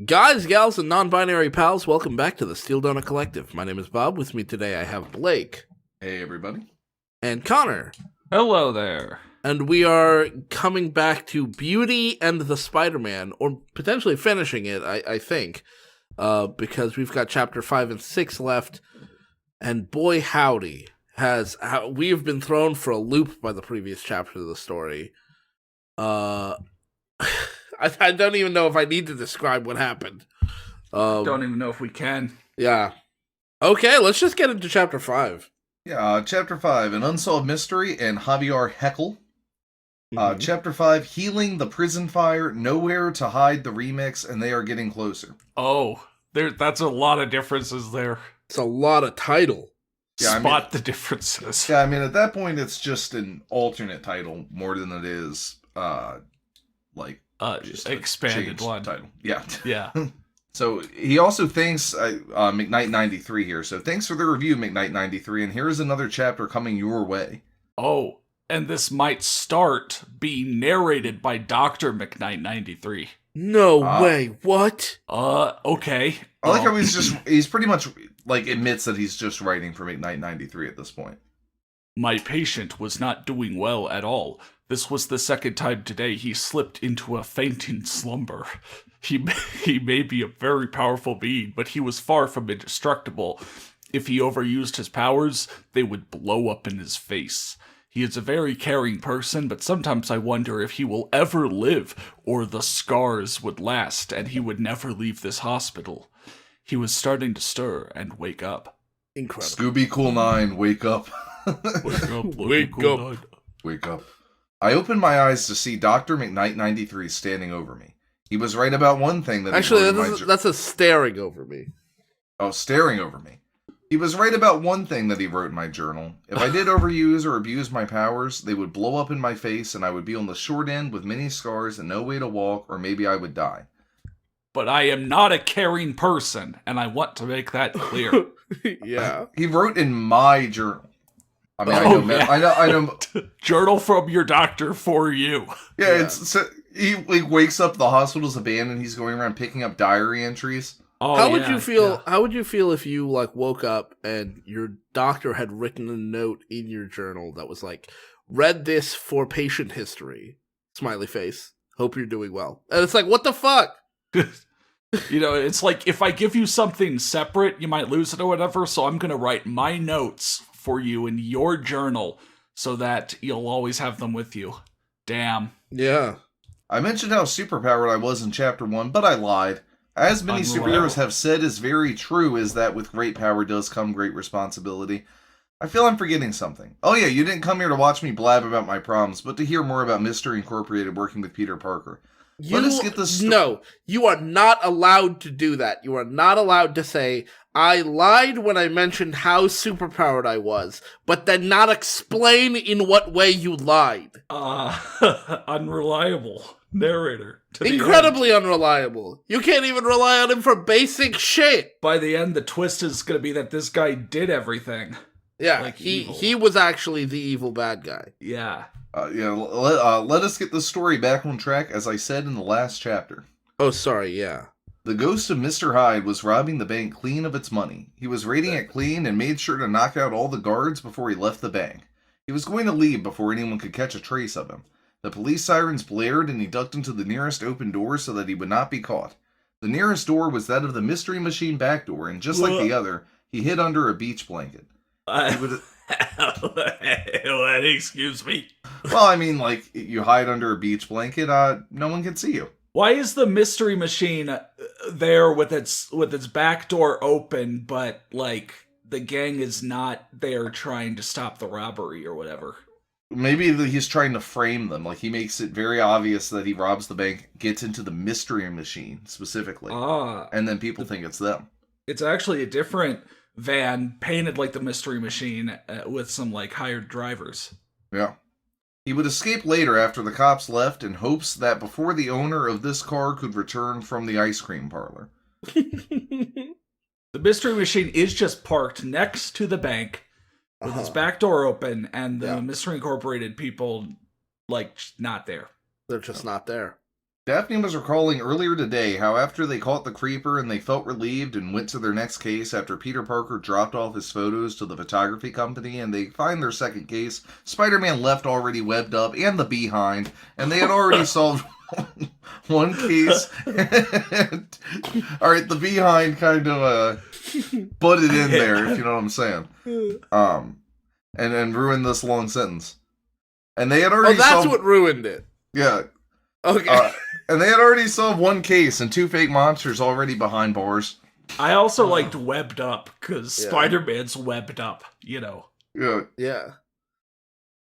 Guys, gals, and non-binary pals, welcome back to the Steel Donut Collective. My name is Bob. With me today I have Blake. Hey, everybody. And Connor. Hello there. And we are coming back to Beauty and the Spiderman, or potentially finishing it, I think, because we've got chapter 5 and 6 left, and boy howdy, we have been thrown for a loop by the previous chapter of the story. I don't even know if I need to describe what happened. Don't even know if we can. Yeah. Okay, let's just get into chapter 5. Yeah, chapter 5, An Unsolved Mystery and Javier Heckle. Chapter 5, Healing the Prison Fire, Nowhere to Hide the Remix, and They Are Getting Closer. Oh, that's a lot of differences there. It's a lot of title. Yeah, Spot the differences. Yeah, I mean, at that point, it's just an alternate title more than it is, just expanded one. Title. Yeah. Yeah. So he also thanks McKnight93 here. So thanks for the review, McKnight93, and here's another chapter coming your way. Oh, and this might start being narrated by Dr. McKnight93. No way, what? Okay. I like how he's pretty much, admits that he's just writing for McKnight93 at this point. My patient was not doing well at all. This was the second time today he slipped into a fainting slumber. He may be a very powerful being, but he was far from indestructible. If he overused his powers, they would blow up in his face. He is a very caring person, but sometimes I wonder if he will ever live, or the scars would last, and he would never leave this hospital. He was starting to stir and wake up. Incredible. Scooby Cool 9, wake up. Wake up, wake up. Wake up. I opened my eyes to see Dr. McKnight93 standing over me. He was right about one thing that that's a staring over me. Oh, staring over me. He was right about one thing that he wrote in my journal. If I did overuse or abuse my powers, they would blow up in my face and I would be on the short end with many scars and no way to walk, or maybe I would die. But I am not a caring person, and I want to make that clear. Yeah. He wrote in my journal. I mean, I know. Journal from your doctor for you. Yeah, it's so he wakes up, the hospital's abandoned, he's going around picking up diary entries. Oh, how would you feel? Yeah. How would you feel if you woke up and your doctor had written a note in your journal that was like, "Read this for patient history." Smiley face. Hope you're doing well. And it's like, what the fuck? It's like, if I give you something separate, you might lose it or whatever. So I'm gonna write my notes for you in your journal so that you'll always have them with you. Damn. Yeah. I mentioned how superpowered I was in chapter 1, but I lied. As many superheroes have said is very true, is that with great power does come great responsibility. I feel I'm forgetting something. Oh yeah, you didn't come here to watch me blab about my problems, but to hear more about Mystery Incorporated working with Peter Parker. Let us get this. No, you are not allowed to do that. You are not allowed to say, I lied when I mentioned how superpowered I was, but then not explain in what way you lied. Unreliable narrator. Incredibly unreliable. You can't even rely on him for basic shit. By the end, the twist is going to be that this guy did everything. Yeah, he was actually the evil bad guy. Yeah. Let us get the story back on track, as I said in the last chapter. Oh, sorry, yeah. The ghost of Mr. Hyde was robbing the bank clean of its money. He was raiding it clean and made sure to knock out all the guards before he left the bank. He was going to leave before anyone could catch a trace of him. The police sirens blared and he ducked into the nearest open door so that he would not be caught. The nearest door was that of the mystery machine back door, and just like the other, he hid under a beach blanket. Excuse me. Well, I mean, you hide under a beach blanket, no one can see you. Why is the mystery machine there with its back door open, but the gang is not there trying to stop the robbery or whatever? Maybe he's trying to frame them. He makes it very obvious that he robs the bank, gets into the mystery machine specifically, and then people think it's them. It's actually a different van painted like the mystery machine with some hired drivers. Yeah. He would escape later after the cops left in hopes that before the owner of this car could return from the ice cream parlor. The mystery machine is just parked next to the bank with its back door open, and the Mystery Incorporated people, not there. They're just not there. Daphne was recalling earlier today how after they caught the creeper and they felt relieved and went to their next case after Peter Parker dropped off his photos to the photography company and they find their second case, Spider-Man left already webbed up and the behind, and they had already solved one case. Alright, the behind kind of butted in there, if you know what I'm saying. And ruined this long sentence. And they had already that's solved... what ruined it. Yeah. Okay. And they had already solved one case and 2 fake monsters already behind bars. I also liked webbed up, because Spider-Man's webbed up, you know. Yeah. Yeah.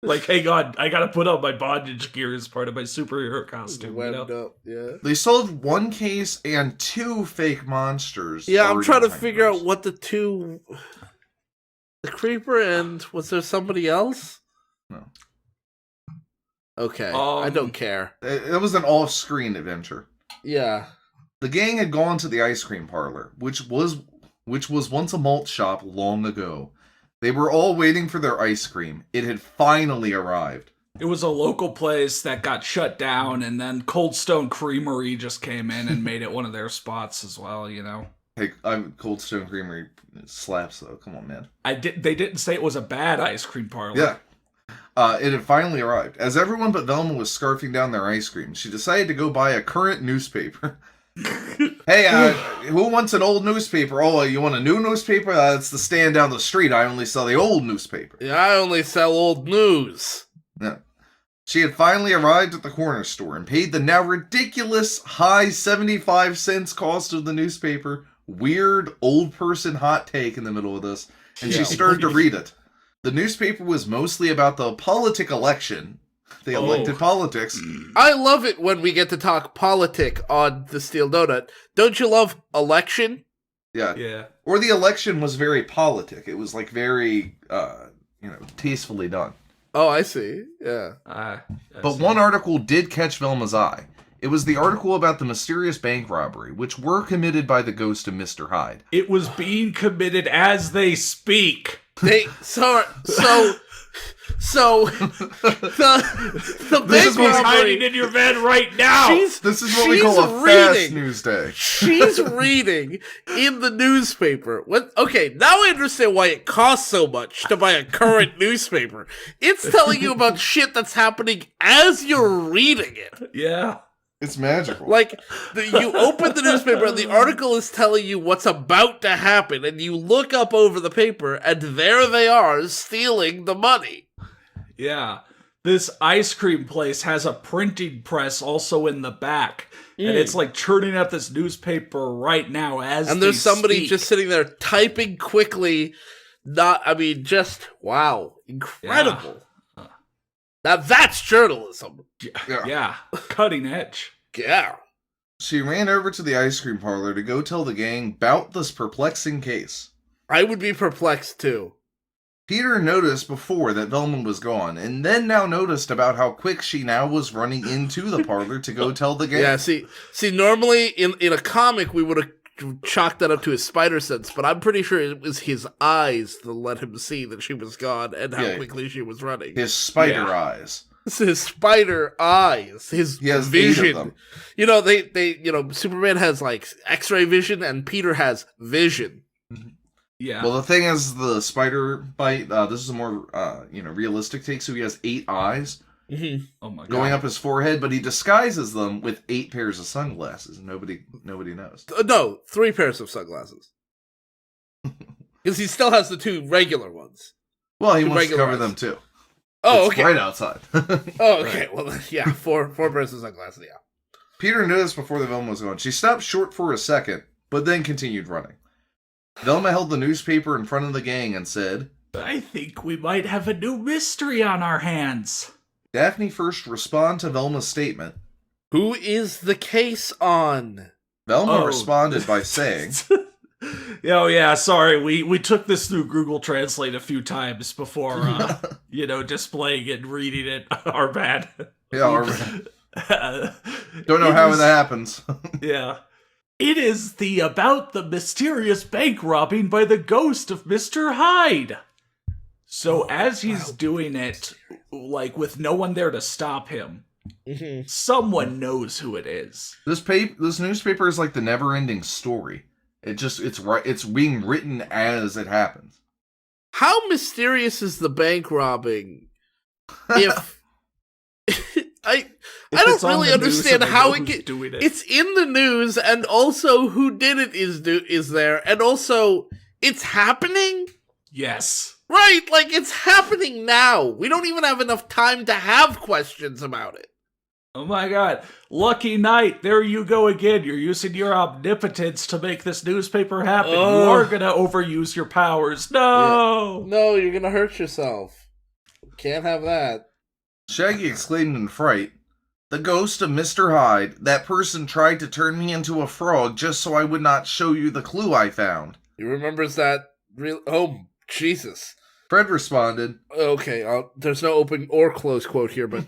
Like, hang on, I gotta put on my bondage gear as part of my superhero costume. Webbed up, yeah. They solved one case and 2 fake monsters. Yeah, I'm already trying to behind figure bars. out what the two... The creeper and... Was there somebody else? No. Okay, I don't care. It was an off-screen adventure. Yeah. The gang had gone to the ice cream parlor, which was once a malt shop long ago. They were all waiting for their ice cream. It had finally arrived. It was a local place that got shut down, and then Cold Stone Creamery just came in and made it one of their spots as well, you know? Hey, Cold Stone Creamery slaps, though. Come on, man. They didn't say it was a bad ice cream parlor. Yeah. It had finally arrived. As everyone but Velma was scarfing down their ice cream, she decided to go buy a current newspaper. Hey, who wants an old newspaper? Oh, you want a new newspaper? It's the stand down the street. I only sell the old newspaper. Yeah, I only sell old news. Yeah. She had finally arrived at the corner store and paid the now ridiculous high 75 cents cost of the newspaper. Weird old person hot take in the middle of this. And she started to read it. The newspaper was mostly about the politic election. They elected politics. I love it when we get to talk politic on the Steel Donut. Don't you love election? Yeah. Yeah. Or the election was very politic. It was like very, tastefully done. Oh, I see. Yeah. But one article did catch Velma's eye. It was the article about the mysterious bank robbery, which were committed by the ghost of Mr. Hyde. It was being committed as they speak. So the This bank is what's robbery. Hiding in your bed right now. This is what we call a fast news day. She's reading in the newspaper. Okay, now I understand why it costs so much to buy a current newspaper. It's telling you about shit that's happening as you're reading it. Yeah. It's magical. Like, you open the newspaper and the article is telling you what's about to happen, and you look up over the paper, and there they are, stealing the money. Yeah. This ice cream place has a printing press also in the back. And it's like churning out this newspaper right now as And there's they somebody speak. just sitting there typing quickly. Wow. Incredible. Now that's journalism. Yeah. Cutting edge. Yeah. She ran over to the ice cream parlor to go tell the gang about this perplexing case. I would be perplexed too. Peter noticed before that Velma was gone, and then now noticed about how quick she now was running into the parlor to go tell the gang. Yeah, see, normally in a comic we would have chalked that up to his spider sense, but I'm pretty sure it was his eyes that let him see that she was gone and how quickly she was running. His spider eyes. It's his spider eyes, his He has 8 vision. of them. You know, they Superman has like X-ray vision and Peter has vision. Yeah. Well, the thing is, the spider bite, this is a more, realistic take, so he has 8 eyes Oh my god. going up his forehead, but he disguises them with 8 pairs of sunglasses. Nobody knows. No, 3 pairs of sunglasses. Because he still has the 2 regular ones. Well, he Two wants to regular cover eyes. them, too. Oh, It's okay. right outside. Oh, okay. Well, yeah, 4 pairs of sunglasses, yeah. Peter noticed before the Velma was gone. She stopped short for a second, but then continued running. Velma held the newspaper in front of the gang and said, I think we might have a new mystery on our hands. Daphne first responded to Velma's statement. Who is the case on? Velma responded by saying, Oh yeah, sorry, we took this through Google Translate a few times before, displaying it and reading it. Our bad. don't know how that happens. Yeah. It is about the mysterious bank robbing by the ghost of Mr. Hyde. So as he's doing it, like with no one there to stop him, Mhm. Someone knows who it is. This newspaper is like the never-ending story. It's being written as it happens. How mysterious is the bank robbing? If I don't really understand how doing it. It's in the news, and also who did it is there, and also it's happening. Yes. Right, like it's happening now. We don't even have enough time to have questions about it. Oh my god. Lucky Knight, there you go again. You're using your omnipotence to make this newspaper happen. You are gonna overuse your powers. No! Yeah. No, you're gonna hurt yourself. Can't have that. Shaggy exclaimed in fright, "The ghost of Mr. Hyde. That person tried to turn me into a frog just so I would not show you the clue I found." He remembers that real. Oh, Jesus. Fred responded, Okay, there's no open or close quote here, but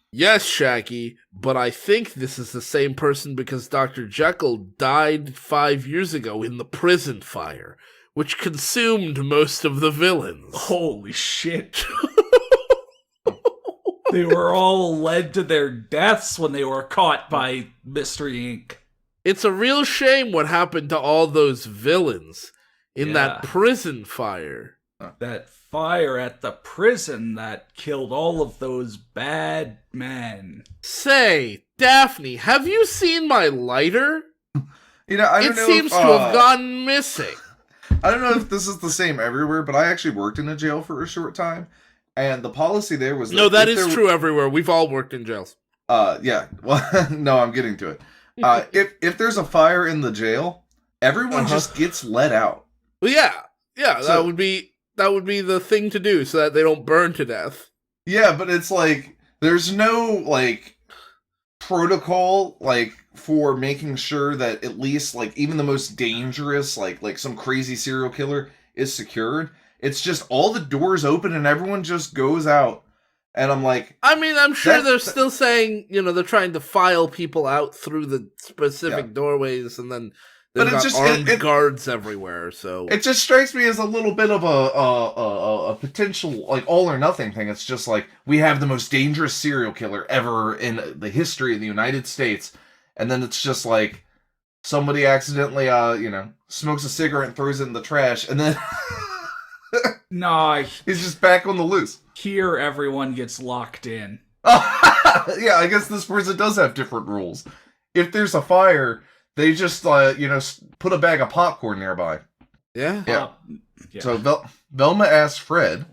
yes, Shaggy, but I think this is the same person because Dr. Jekyll died 5 years ago in the prison fire, which consumed most of the villains. Holy shit. They were all led to their deaths when they were caught by Mystery Inc. It's a real shame what happened to all those villains in that prison fire. That fire at the prison that killed all of those bad men. Say, Daphne, have you seen my lighter? I don't know. It seems to have gone missing. I don't know if this is the same everywhere, but I actually worked in a jail for a short time, and the policy there was that is true everywhere. We've all worked in jails. Yeah. Well, no, I'm getting to it. If there's a fire in the jail, everyone just gets let out. Well, yeah, that would be the thing to do so that they don't burn to death. Yeah, but it's like there's no like protocol like for making sure that at least like even the most dangerous like some crazy serial killer is secured. It's just all the doors open and everyone just goes out. And I'm like, I mean, I'm sure they're still saying, they're trying to file people out through the specific doorways, and then they've got armed guards everywhere. So it just strikes me as a little bit of a potential like all or nothing thing. It's just like we have the most dangerous serial killer ever in the history of the United States, and then it's just like somebody accidentally smokes a cigarette and throws it in the trash, and then no, he's just back on the loose. Here, everyone gets locked in. Yeah, I guess this person does have different rules. If there's a fire, they just put a bag of popcorn nearby. Yeah. So Velma asked Fred,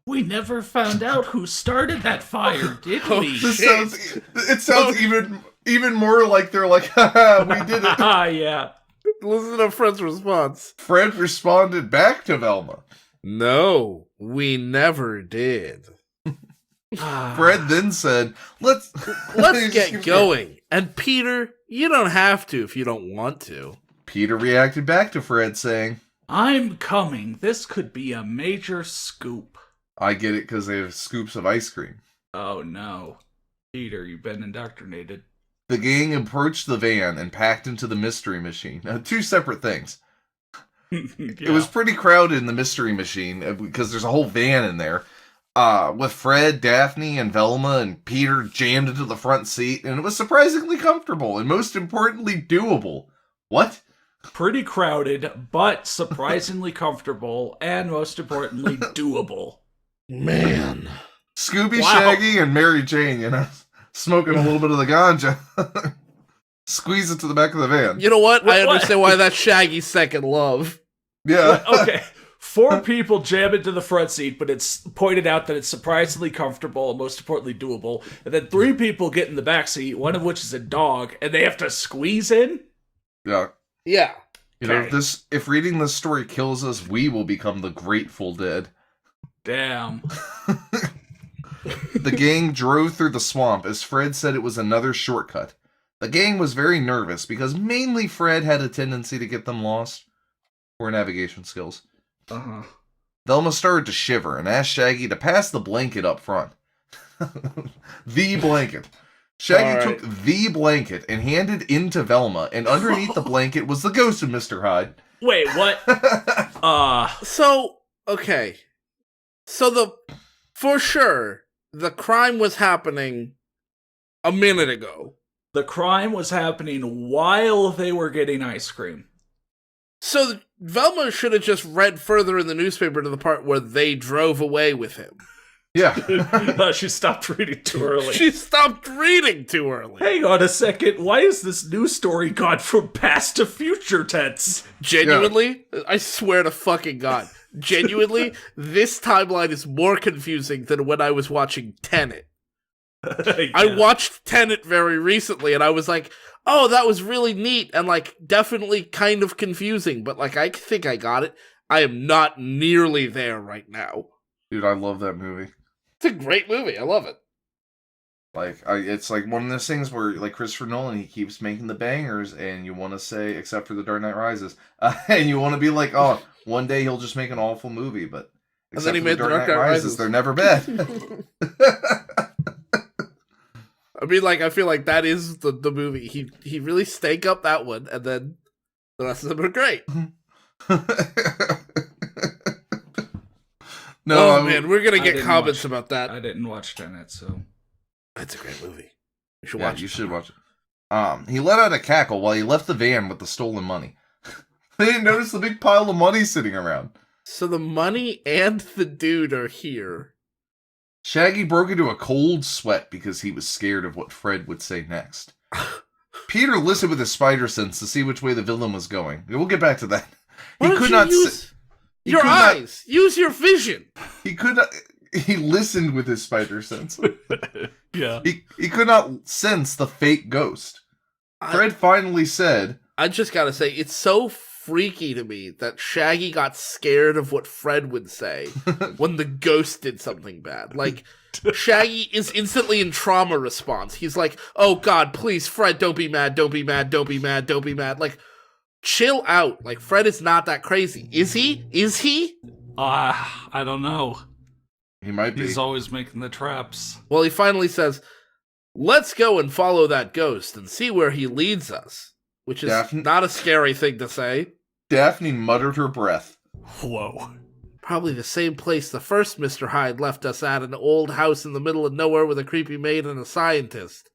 "We never found out who started that fire, did we?" It sounds even more like they're like, "Haha, we did it." Yeah. Listen to Fred's response. Fred responded back to Velma, "No, we never did." Fred then said, Let's get going. And Peter, you don't have to if you don't want to. Peter reacted back to Fred saying, "I'm coming. This could be a major scoop." I get it because they have scoops of ice cream. Oh no. Peter, you've been indoctrinated. The gang approached the van and packed into the mystery machine. Now, 2 separate things. It was pretty crowded in the mystery machine because there's a whole van in there. With Fred, Daphne, and Velma, and Peter jammed into the front seat, and it was surprisingly comfortable and most importantly doable. What? Pretty crowded, but surprisingly comfortable, and most importantly doable. Man. Scooby, Shaggy, and Mary Jane, smoking a little bit of the ganja. Squeeze it to the back of the van. You know what? I understand why that's Shaggy's second love. Yeah. Okay. 4 people jam into the front seat, but it's pointed out that it's surprisingly comfortable and most importantly doable. And then 3 people get in the back seat, one of which is a dog, and they have to squeeze in? Yeah. Yeah. If reading this story kills us, we will become the Grateful Dead. Damn. The gang drove through the swamp as Fred said it was another shortcut. The gang was very nervous because mainly Fred had a tendency to get them lost. Poor navigation skills. Uh-huh. Velma started to shiver and asked Shaggy to pass the blanket up front. The blanket. Shaggy took the blanket and handed in to Velma, and underneath the blanket was the ghost of Mr. Hyde. Wait, what? Okay. So for sure, the crime was happening a minute ago. The crime was happening while they were getting ice cream. So Velma should have just read further in the newspaper to the part where they drove away with him. Yeah. She stopped reading too early. She stopped reading too early. Hang on a second. Why is this news story gone from past to future tense? Genuinely, I swear to fucking God, genuinely, this timeline is more confusing than when I was watching Tenet. Yeah. I watched Tenet very recently, and I was like, oh, that was really neat, and, like, definitely kind of confusing, but, like, I think I got it. I am not nearly there right now. Dude, I love that movie. It's a great movie. I love it. Like, it's like one of those things where, like, Christopher Nolan, he keeps making the bangers, and you want to say, except for The Dark Knight Rises, and you want to be like, oh, one day he'll just make an awful movie, but And then except he for made The Dark Knight Rises, they're never bad. I mean, like, I feel like that is the movie. He really stank up that one, and then the rest of them are great. No, man, we're gonna I get didn't comments watch- about that. I didn't watch Tenet, so... It's a great movie. You should yeah, watch it. you should watch it. He let out a cackle while he left the van with the stolen money. They didn't notice the big pile of money sitting around. So the money and the dude are here. Shaggy broke into a cold sweat because he was scared of what Fred would say next. Peter listened with his spider sense to see which way the villain was going. We'll get back to that. Why don't you use your eyes? Use your vision. He could not. He listened with his spider sense. Yeah. He could not sense the fake ghost. Fred finally said, I just gotta say, it's so freaky to me that Shaggy got scared of what Fred would say when the ghost did something bad. Like, Shaggy is instantly in trauma response. He's like, oh God, please, Fred, don't be mad, don't be mad, don't be mad, don't be mad. Like, chill out. Like, Fred is not that crazy. Is he? Is he? I don't know. he might be. He's always making the traps. Well, he finally says, let's go and follow that ghost and see where he leads us. Which is Daphne- not a scary thing to say. Daphne muttered her breath. Whoa. Probably the same place the first Mr. Hyde left us at, an old house in the middle of nowhere with a creepy maid and a scientist.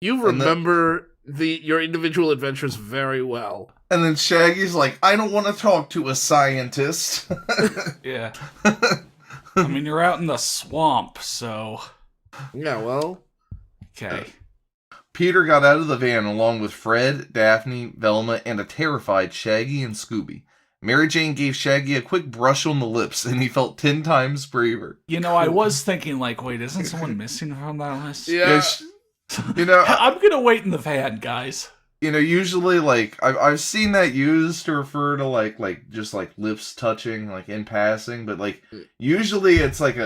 You remember your individual adventures very well. And then Shaggy's like, I don't want to talk to a scientist. Yeah. I mean, you're out in the swamp, so... Yeah, well... Okay. Peter got out of the van along with Fred, Daphne, Velma, and a terrified Shaggy and Scooby. Mary Jane gave Shaggy a quick brush on the lips, and he felt 10 times braver. You know, I was thinking, like, wait, isn't someone missing from that list? Yeah. You know, I'm gonna wait in the van, guys. you know, usually, like, I've seen that used to refer to, like just, like, lips touching, like, in passing, but, like, usually it's, like,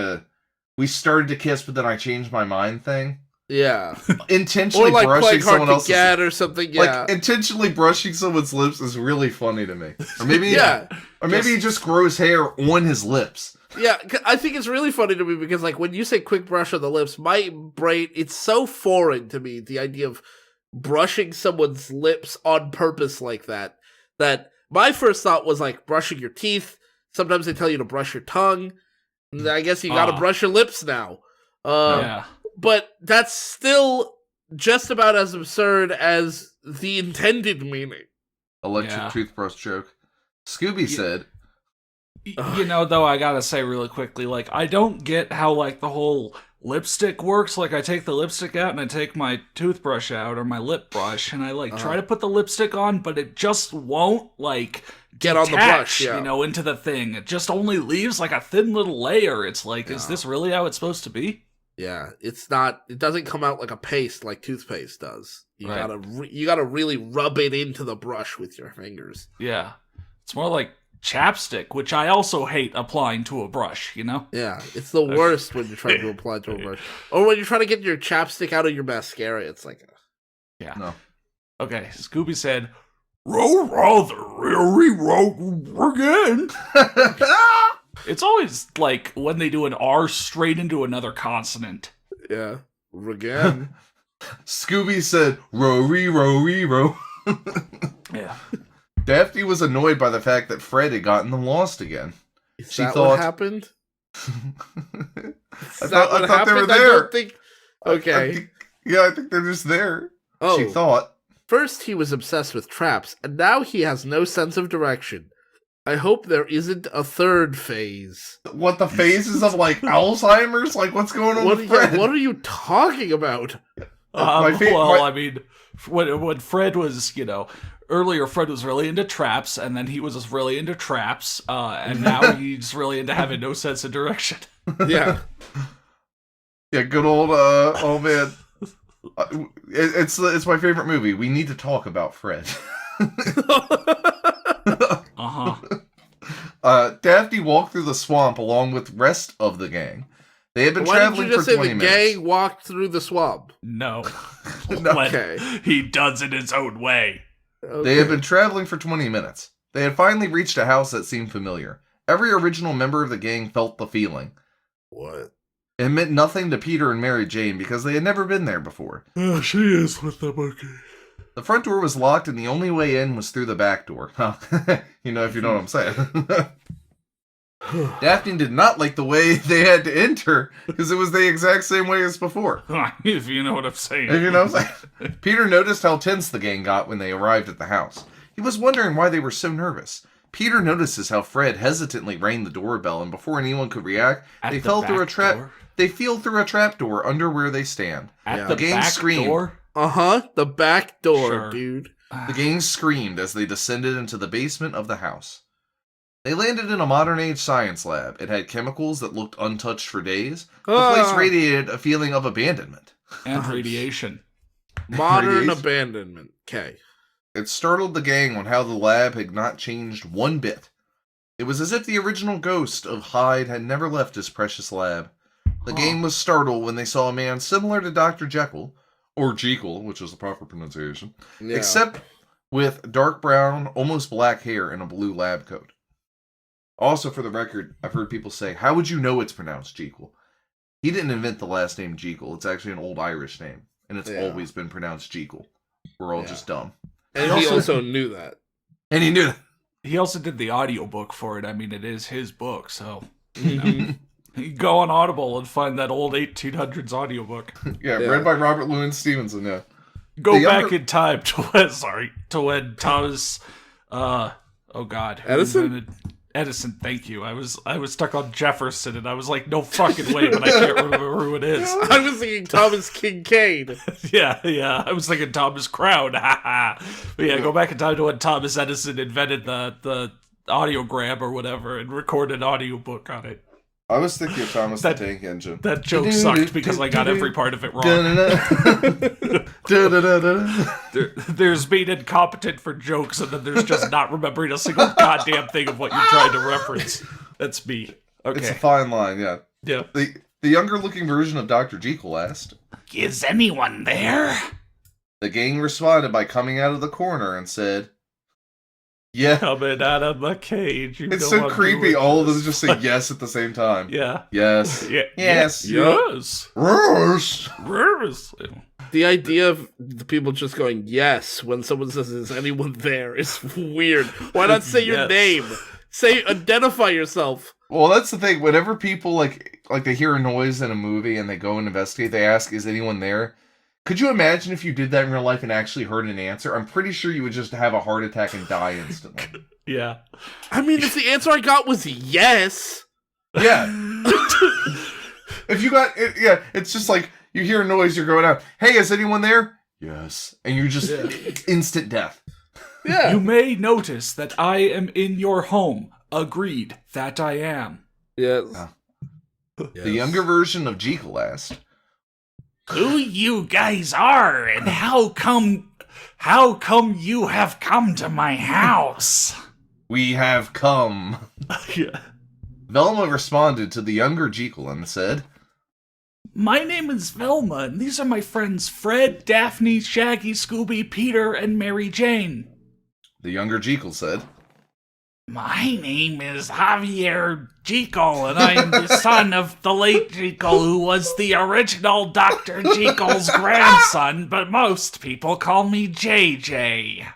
we started to kiss, but then I changed my mind thing. Yeah. Intentionally Or like brushing playing someone hard else's... to get or something, yeah. Like, intentionally brushing someone's lips is really funny to me. Or maybe, Yeah. or maybe he just grows hair on his lips. Yeah, I think it's really funny to me because, like, when you say quick brush on the lips, my brain, it's so foreign to me, the idea of brushing someone's lips on purpose like that, that my first thought was, like, brushing your teeth. Sometimes they tell you to brush your tongue. And I guess you gotta brush your lips now. Yeah. But that's still just about as absurd as the intended meaning. Electric toothbrush joke. Scooby said, You know, though, I gotta say really quickly, like, I don't get how, like, the whole lipstick works. Like, I take the lipstick out and I take my toothbrush out or my lip brush and I, like, try to put the lipstick on, but it just won't, like, Get on the detach, brush, yeah. you know, into the thing. It just only leaves, like, a thin little layer. It's like, is this really how it's supposed to be? Yeah, it's not. It doesn't come out like a paste like toothpaste does. You Right. you gotta really rub it into the brush with your fingers. Yeah. It's more like chapstick, which I also hate applying to a brush, you know? Yeah, it's the worst when you're trying to apply to a brush, or when you're trying to get your chapstick out of your mascara. It's like, Yeah. no. Okay, Scooby said, row, row again. It's always like when they do an R straight into another consonant. yeah, again. Scooby said, row-ree, row-ree, row. Yeah. Daphne was annoyed by the fact that Fred had gotten them lost again. Is She that thought- what happened? I thought they were I there. don't think. Okay. Yeah, I think they're just there. Oh, She thought. first he was obsessed with traps, and now he has no sense of direction. I hope there isn't a third phase. What, the phases of, like, Alzheimer's? Like, what's going on with Fred? What are you talking about? I mean, when Fred was, earlier Fred was really into traps, and then he was just really into traps, and now he's really into having no sense of direction. Yeah. Yeah, good old, oh man. It's my favorite movie. We need to talk about Fred. Daphne walked through the swamp along with the rest of the gang. They had been traveling for 20 minutes. Why did you just say the gang walked through the swamp? No. Okay. He does it his own way. Okay. They had been traveling for 20 minutes. They had finally reached a house that seemed familiar. Every original member of the gang felt the feeling. What? It meant nothing to Peter and Mary Jane because they had never been there before. Oh, she is with the monkey. The front door was locked and the only way in was through the back door. If you know what I'm saying. Daphne did not like the way they had to enter because it was the exact same way as before. If you know what I'm saying. If you know what I'm saying. Peter noticed how tense the gang got when they arrived at the house. He was wondering why they were so nervous. Peter notices how Fred hesitantly rang the doorbell, and before anyone could react, they fell through a trap. Door? They fell through a trap door under where they stand. At The gang back screamed. door? The back door, Sure. dude. The gang screamed as they descended into the basement of the house. They landed in a modern-age science lab. It had chemicals that looked untouched for days. The place radiated a feeling of abandonment. And radiation. Modern abandonment. Okay. It startled the gang on how the lab had not changed one bit. It was as if the original ghost of Hyde had never left his precious lab. The gang was startled when they saw a man similar to Dr. Jekyll, or Jekyll, which is the proper pronunciation, except with dark brown, almost black hair and a blue lab coat. Also, for the record, I've heard people say, how would you know it's pronounced Jekyll? He didn't invent the last name Jekyll. It's actually an old Irish name, and it's always been pronounced Jekyll. We're all just dumb. And he also knew that. And he knew that. He also did the audiobook for it. I mean, it is his book, so you know. You go on Audible and find that old 1800s audiobook. Yeah, read by Robert Louis Stevenson, yeah. Go back in time to when Thomas Edison, thank you. I was stuck on Jefferson and I was like, no fucking way, but I can't remember who it is. I was thinking Thomas Kincaid. Yeah. I was thinking Thomas Crown. But yeah, go back in time to when Thomas Edison invented the audiogram or whatever and recorded an audiobook on it. I was thinking of Thomas the Tank Engine. That joke sucked because I got every part of it wrong. There's being incompetent for jokes, and then there's just not remembering a single goddamn thing of what you're trying to reference. That's me. Okay. It's a fine line, yeah. Yeah. The younger-looking version of Dr. Jekyll asked, "Is anyone there?" The gang responded by coming out of the corner and said, "Yeah." Coming out of my cage. It's so creepy. All of them just say yes at the same time. Yeah. Yes. Yeah. Yes. Yes. Yes. Yes. The idea of the people just going yes when someone says, "Is anyone there?" is weird. Why not say your name? Identify yourself. Well, that's the thing. Whenever people like they hear a noise in a movie and they go and investigate, they ask, "Is anyone there?" Could you imagine if you did that in real life and actually heard an answer? I'm pretty sure you would just have a heart attack and die instantly. Yeah. I mean, if the answer I got was yes. Yeah. If you got, it's just like you hear a noise, you're going out, "Hey, is anyone there?" Yes. And you're just instant death. Yeah. You may notice that I am in your home. Agreed that I am. Yes. The younger version of Jekyll asked, "Who you guys are, and how come you have come to my house?" "We have come." Yeah. Velma responded to the younger Jekyll and said, "My name is Velma, and these are my friends Fred, Daphne, Shaggy, Scooby, Peter, and Mary Jane." The younger Jekyll said, "My name is Javier Jekyll, and I am the son of the late Jekyll, who was the original Dr. Jekyll's grandson, but most people call me JJ.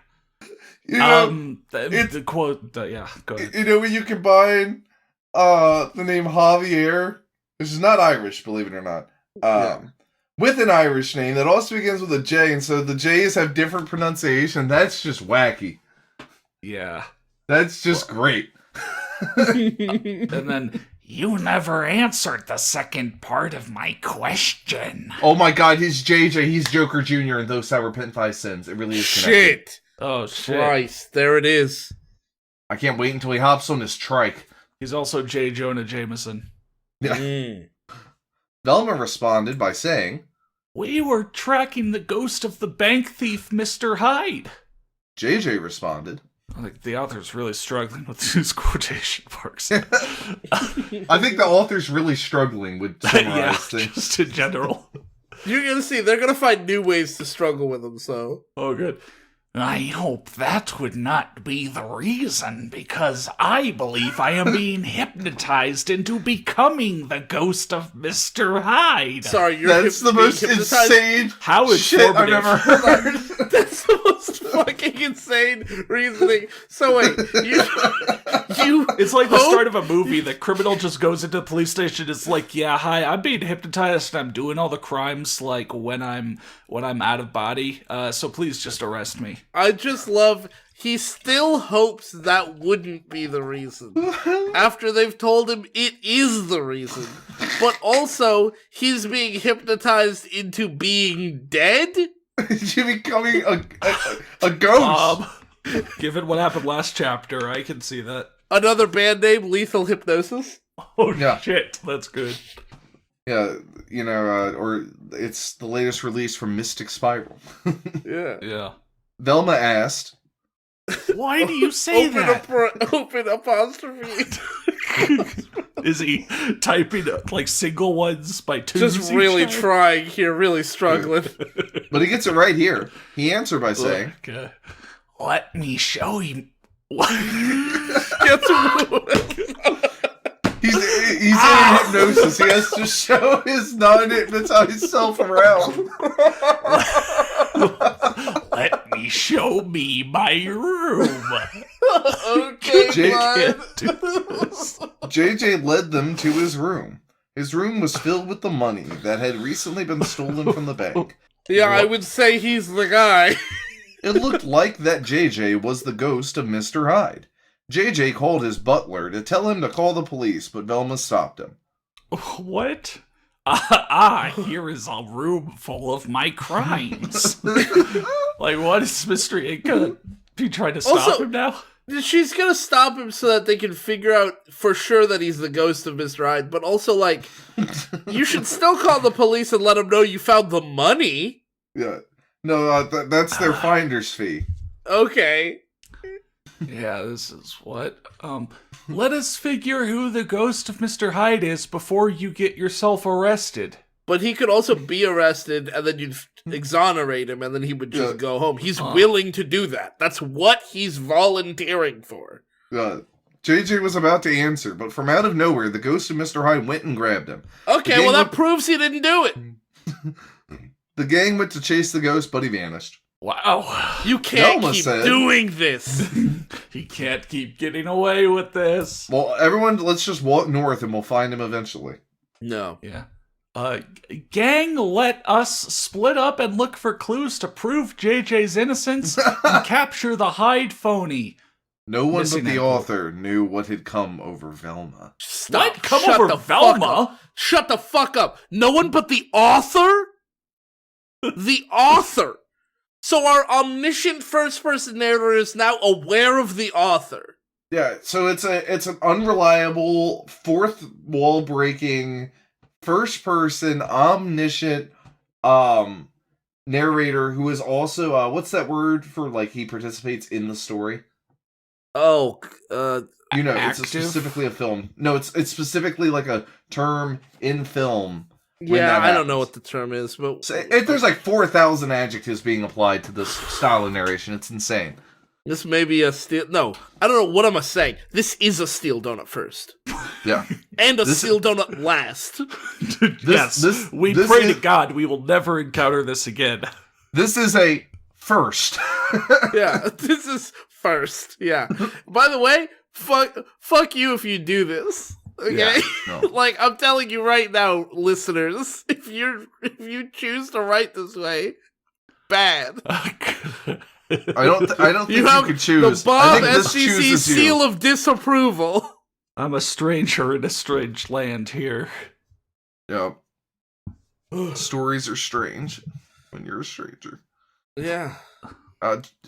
You know, The quote, go ahead. You know, when you combine the name Javier, which is not Irish, believe it or not, with an Irish name that also begins with a J, and so the J's have different pronunciation. That's just wacky. Yeah. That's just great. And then, you never answered the second part of my question. Oh my god, he's JJ. He's Joker Jr. in Those Sour Pin Pie Sins. It really is connected. Shit. Oh, shit. Christ, there it is. I can't wait until he hops on his trike. He's also J. Jonah Jameson. Yeah. Velma responded by saying, We were tracking the ghost of the bank thief, Mr. Hyde. JJ responded, Like, the author's really struggling with these quotation marks. I think the author's really struggling with summarized things. Just in general. You're gonna see, they're gonna find new ways to struggle with them, so. Oh, good. I hope that would not be the reason, because I believe I am being hypnotized into becoming the ghost of Mr. Hyde. Sorry, you're That's the most insane How shit I've informative. ever heard. That's the most fucking insane reasoning. So wait, you It's like the hope- start of a movie. The criminal just goes into the police station. It's like, yeah, hi, I'm being hypnotized and I'm doing all the crimes like when I'm out of body. So please just arrest me. I just love, he still hopes that wouldn't be the reason. After they've told him it is the reason. But also, he's being hypnotized into being dead? You're becoming a ghost. Given what happened last chapter, I can see that. Another band name, Lethal Hypnosis? Oh, Yeah. shit. That's good. Yeah, you know, or it's the latest release from Mystic Spiral. Yeah. Yeah. Velma asked, Why do you say that? Open apostrophe. Is he typing like single ones by twos? Just really trying here, really struggling. but he gets it right here. He answered by saying, Okay. Let me show you. he's in hypnosis. He has to show his non-hypnotized self around. Let me show me my room. Okay, bud. JJ led them to his room. His room was filled with the money that had recently been stolen from the bank. Yeah, I would say he's the guy. It looked like that JJ was the ghost of Mr. Hyde. JJ called his butler to tell him to call the police, but Velma stopped him. What? Here is a room full of my crimes. Like, what is Mystery Inc. gonna be trying to stop Also- him now? She's gonna stop him so that they can figure out for sure that he's the ghost of Mr. Hyde, but also, like, you should still call the police and let them know you found the money. Yeah. No, that's their finder's fee. Okay. Yeah, this is what? Let us figure who the ghost of Mr. Hyde is before you get yourself arrested. But he could also be arrested, and then you'd exonerate him, and then he would just Yeah. go home. He's willing to do that. That's what he's volunteering for. JJ was about to answer, but from out of nowhere, the ghost of Mr. Hyde went and grabbed him. Okay, well, that proves he didn't do it. The gang went to chase the ghost, but he vanished. Wow. You can't Velma keep said- doing this. He can't keep getting away with this. Well, everyone, let's just walk north and we'll find him eventually. No. Yeah. Gang, let us split up and look for clues to prove JJ's innocence and capture the Hyde phony. No one Missing but the that quote. author knew what had come over Velma. Stop. What? Come Shut over the Velma? fuck up. Shut the fuck up. No one but the author? The author. So our omniscient first-person narrator is now aware of the author. Yeah, so it's an unreliable, fourth wall breaking, first person omniscient narrator who is also what's that word for like he participates in the story? Oh, You know, Active? it's specifically a film. No, it's specifically like a term in film. when yeah, that I don't know happens. what the term is, but So there's like 4,000 adjectives being applied to this style of narration. It's insane. this may be a steal. No, I don't know. What am I saying? This is a steel donut first. Yeah. And a This- steel donut last. Yes, we this pray is- to God we will never encounter this again. This is a first. Yeah, this is first. Yeah. By the way, fuck you if you do this. Okay, Yeah, no. like I'm telling you right now, listeners, if you choose to write this way, bad. I don't think You you have could choose. the I Bob think this SCC chooses seal you. of disapproval. I'm a stranger in a strange land here. Yeah. Stories are strange when you're a stranger. Yeah.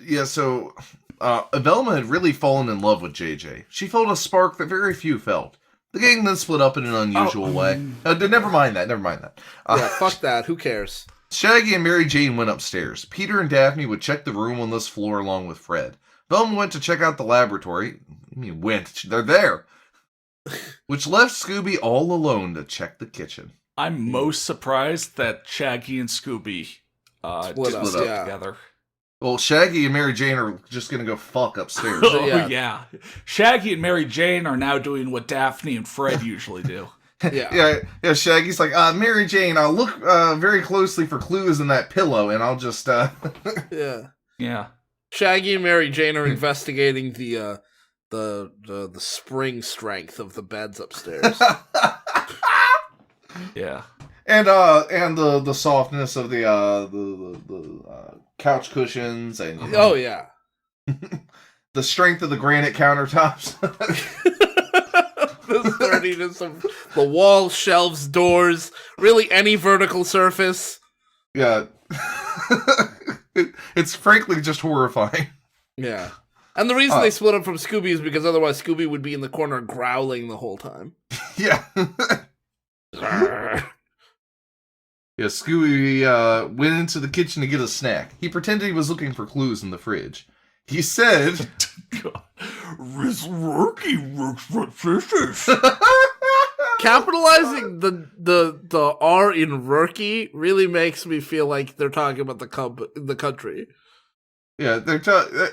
Yeah, so Velma had really fallen in love with JJ. She felt a spark that very few felt. The gang then split up in an unusual way. Never mind that. Yeah, fuck that. Who cares? Shaggy and Mary Jane went upstairs. Peter and Daphne would check the room on this floor along with Fred. Velma went to check out the laboratory. I mean, they're there. Which left Scooby all alone to check the kitchen. I'm most surprised that Shaggy and Scooby Split didn't up, stick yeah. together. Well, Shaggy and Mary Jane are just gonna go fuck upstairs. Oh, Yeah. yeah. Shaggy and Mary Jane are now doing what Daphne and Fred usually do. Yeah. Yeah, Shaggy's like, Mary Jane, I'll look very closely for clues in that pillow, and I'll just, Yeah. Yeah. Shaggy and Mary Jane are investigating the spring strength of the beds upstairs. Yeah. and the softness of the couch cushions, and Oh yeah. the strength of the granite countertops. The sturdiness of the walls, shelves, doors, really any vertical surface. Yeah. It's frankly just horrifying. Yeah. And the reason they split up from Scooby is because otherwise Scooby would be in the corner growling the whole time. Yeah. Yeah, Scooby went into the kitchen to get a snack. He pretended he was looking for clues in the fridge. He said, capitalizing the R in Rurky really makes me feel like they're talking about the country. yeah,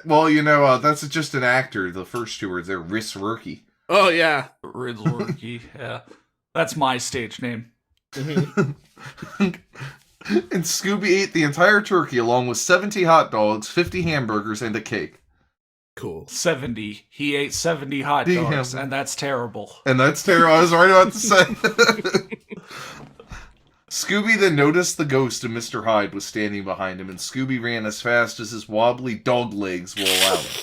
well, that's just an actor. The first two words, they're Risrurky. Oh yeah. Rizzlorky, yeah. That's my stage name. And Scooby ate the entire turkey along with 70 hot dogs, 50 hamburgers, and a cake. Cool. 70. He ate 70 hot dogs, and that's terrible. And that's terrible. I was right about to say. Scooby then noticed the ghost of Mr. Hyde was standing behind him, and Scooby ran as fast as his wobbly dog legs will allow him.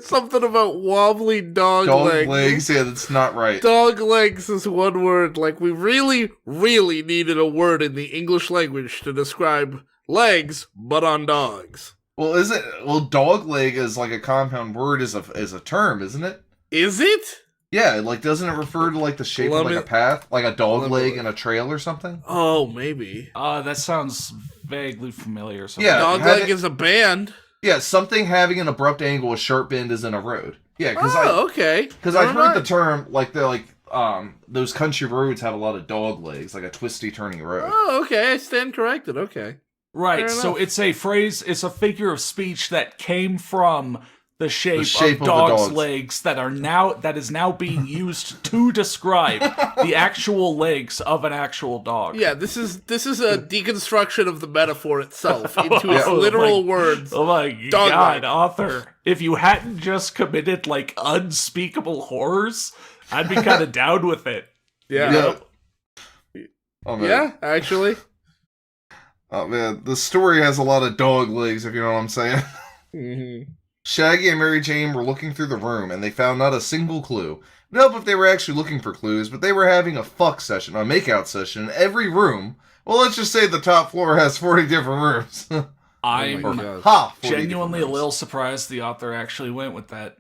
Something about wobbly dog legs. Dog legs, yeah, that's not right. Dog legs is one word. Like, we really, really needed a word in the English language to describe legs, but on dogs. Well, dog leg is like a compound word as a term, isn't it? Is it? Yeah, like, doesn't it refer to, like, the shape of, like, a path? Like a dog leg and a trail or something? Oh, maybe. That sounds vaguely familiar. Yeah. Dog leg is a band. Yeah, something having an abrupt angle, a sharp bend is in a road. Yeah, because okay. Because I've heard the term, those country roads have a lot of dog legs, like a twisty, turning road. Oh, okay. I stand corrected. Okay. Right, so it's a figure of speech that came from the shape of dog's legs that is now being used to describe the actual legs of an actual dog. Yeah, this is a deconstruction of the metaphor itself into its literal words. Oh my dog god, leg. author. If you hadn't just committed, like, unspeakable horrors, I'd be kind of down with it. Yeah. Oh, man. Yeah, actually. Oh, man. The story has a lot of dog legs, if you know what I'm saying. Mm-hmm. Shaggy and Mary Jane were looking through the room, and they found not a single clue. Nope, if they were actually looking for clues, but they were having a makeout session in every room. Well, let's just say the top floor has 40 different rooms. I'm 40 genuinely a rooms. little surprised the author actually went with that.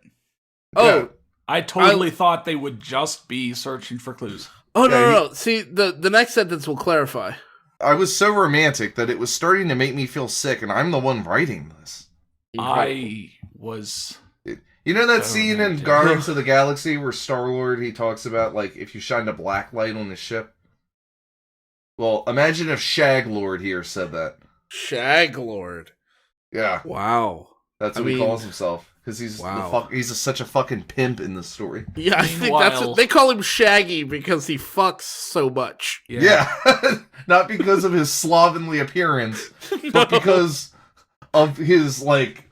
Oh, Yeah. I totally thought they would just be searching for clues. Oh, no. See, the next sentence will clarify. I was so romantic that it was starting to make me feel sick, and I'm the one writing this. I was... You know that So scene in romantic. Guardians of the Galaxy where Star-Lord, he talks about, like, if you shined a black light on his ship? Well, imagine if Shaglord here said that. Shaglord. Yeah, Wow. that's what he calls himself. Because he's he's such a fucking pimp in the story. Yeah, I think that's what they call him Shaggy because he fucks so much. Yeah. Not because of his slovenly appearance, but because of his, like,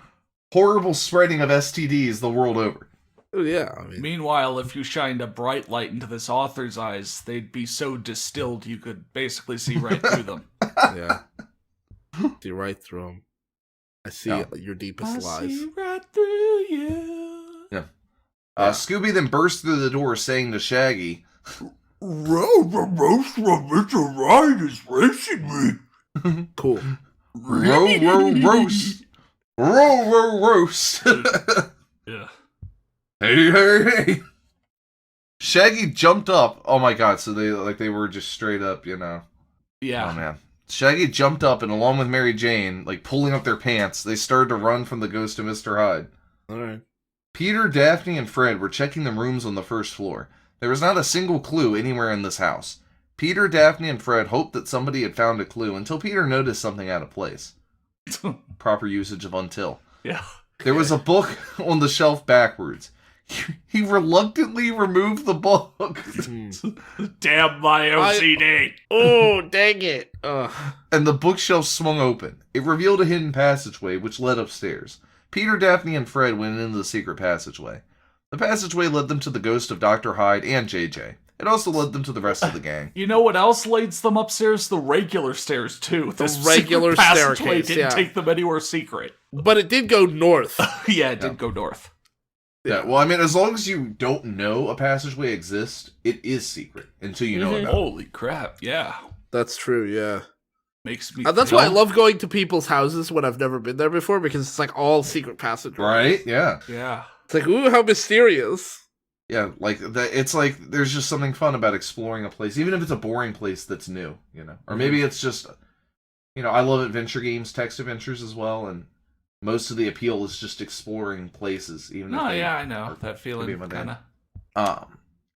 horrible spreading of STDs the world over. Oh, yeah, I mean, Meanwhile, if you shined a bright light into this author's eyes, they'd be so distilled you could basically see right through them. yeah. See right through them. I see your deepest lies. See right through you. Yeah. Scooby then burst through the door saying to Shaggy, Roast from Mr. Ryan is racing me. Cool. roast. Roast. Yeah. Hey. Shaggy jumped up. Oh my god, so they were just straight up, Yeah. Oh man. Shaggy jumped up and along with Mary Jane, pulling up their pants, they started to run from the ghost of Mr. Hyde. Alright. Peter, Daphne, and Fred were checking the rooms on the first floor. There was not a single clue anywhere in this house. Peter, Daphne, and Fred hoped that somebody had found a clue until Peter noticed something out of place. Proper usage of until. Yeah. There was a book on the shelf backwards. He reluctantly removed the book. Damn my OCD. Oh, dang it. Ugh. And the bookshelf swung open. It revealed a hidden passageway which led upstairs. Peter, Daphne, and Fred went into the secret passageway. The passageway led them to the ghost of Dr. Hyde and JJ. It also led them to the rest of the gang. You know what else leads them upstairs? The regular stairs, too. The regular passageway staircase, didn't take them anywhere secret. But it did go north. Yeah, it did go north. Yeah, well, I mean, as long as you don't know a passageway exists, it is secret until you know about it. Holy crap, yeah. That's true, yeah. Makes me That's why I love going to people's houses when I've never been there before, because it's all secret passageways. Right? Yeah. Yeah. It's ooh, how mysterious. Yeah, it's there's just something fun about exploring a place, even if it's a boring place that's new, Or maybe it's just, I love adventure games, text adventures as well, and most of the appeal is just exploring places, even if I know that feeling, kind of.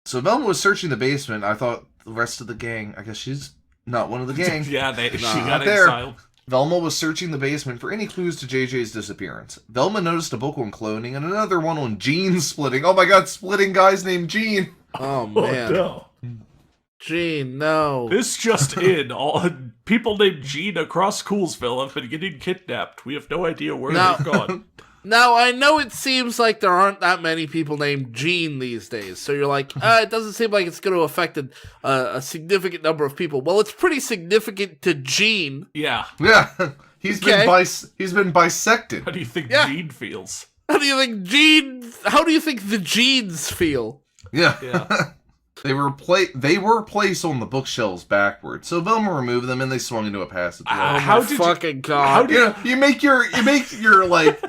So Velma was searching the basement. I thought the rest of the gang, I guess she's not one of the gang. Yeah, she Not got there. exiled. Velma was searching the basement for any clues to JJ's disappearance. Velma noticed a book on cloning and another one on gene splitting. Oh my god, splitting guys named Gene. Oh, man. Oh, no. Gene, no. This just in. All people named Gene across Coolsville have been getting kidnapped. We have no idea where they've gone. Now, I know it seems like there aren't that many people named Gene these days, so you're like, it doesn't seem like it's going to affect a significant number of people. Well, it's pretty significant to Gene. Yeah. Yeah, he's been bisected. How do you think Yeah. Gene feels? How do you think the genes feel? Yeah. Yeah. They were placed on the bookshelves backwards. So Velma removed them and they swung into a passageway. How my did fucking God. How did you make your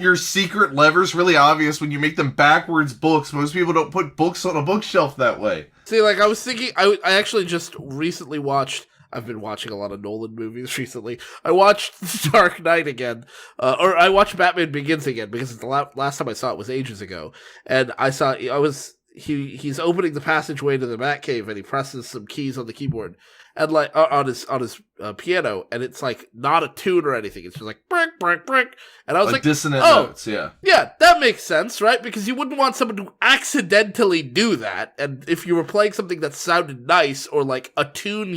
your secret levers really obvious when you make them backwards books. Most people don't put books on a bookshelf that way. See, I was thinking, I actually just recently watched, I've been watching a lot of Nolan movies recently. I watched The Dark Knight again, or I watched Batman Begins again, because the last time I saw it was ages ago. And he's opening the passageway to the Batcave, and he presses some keys on the keyboard, and on his piano, and it's not a tune or anything. It's just brick, brick, brick, and I was like, dissonant oh, notes, yeah, that makes sense, right? Because you wouldn't want someone to accidentally do that, and if you were playing something that sounded nice or a tune,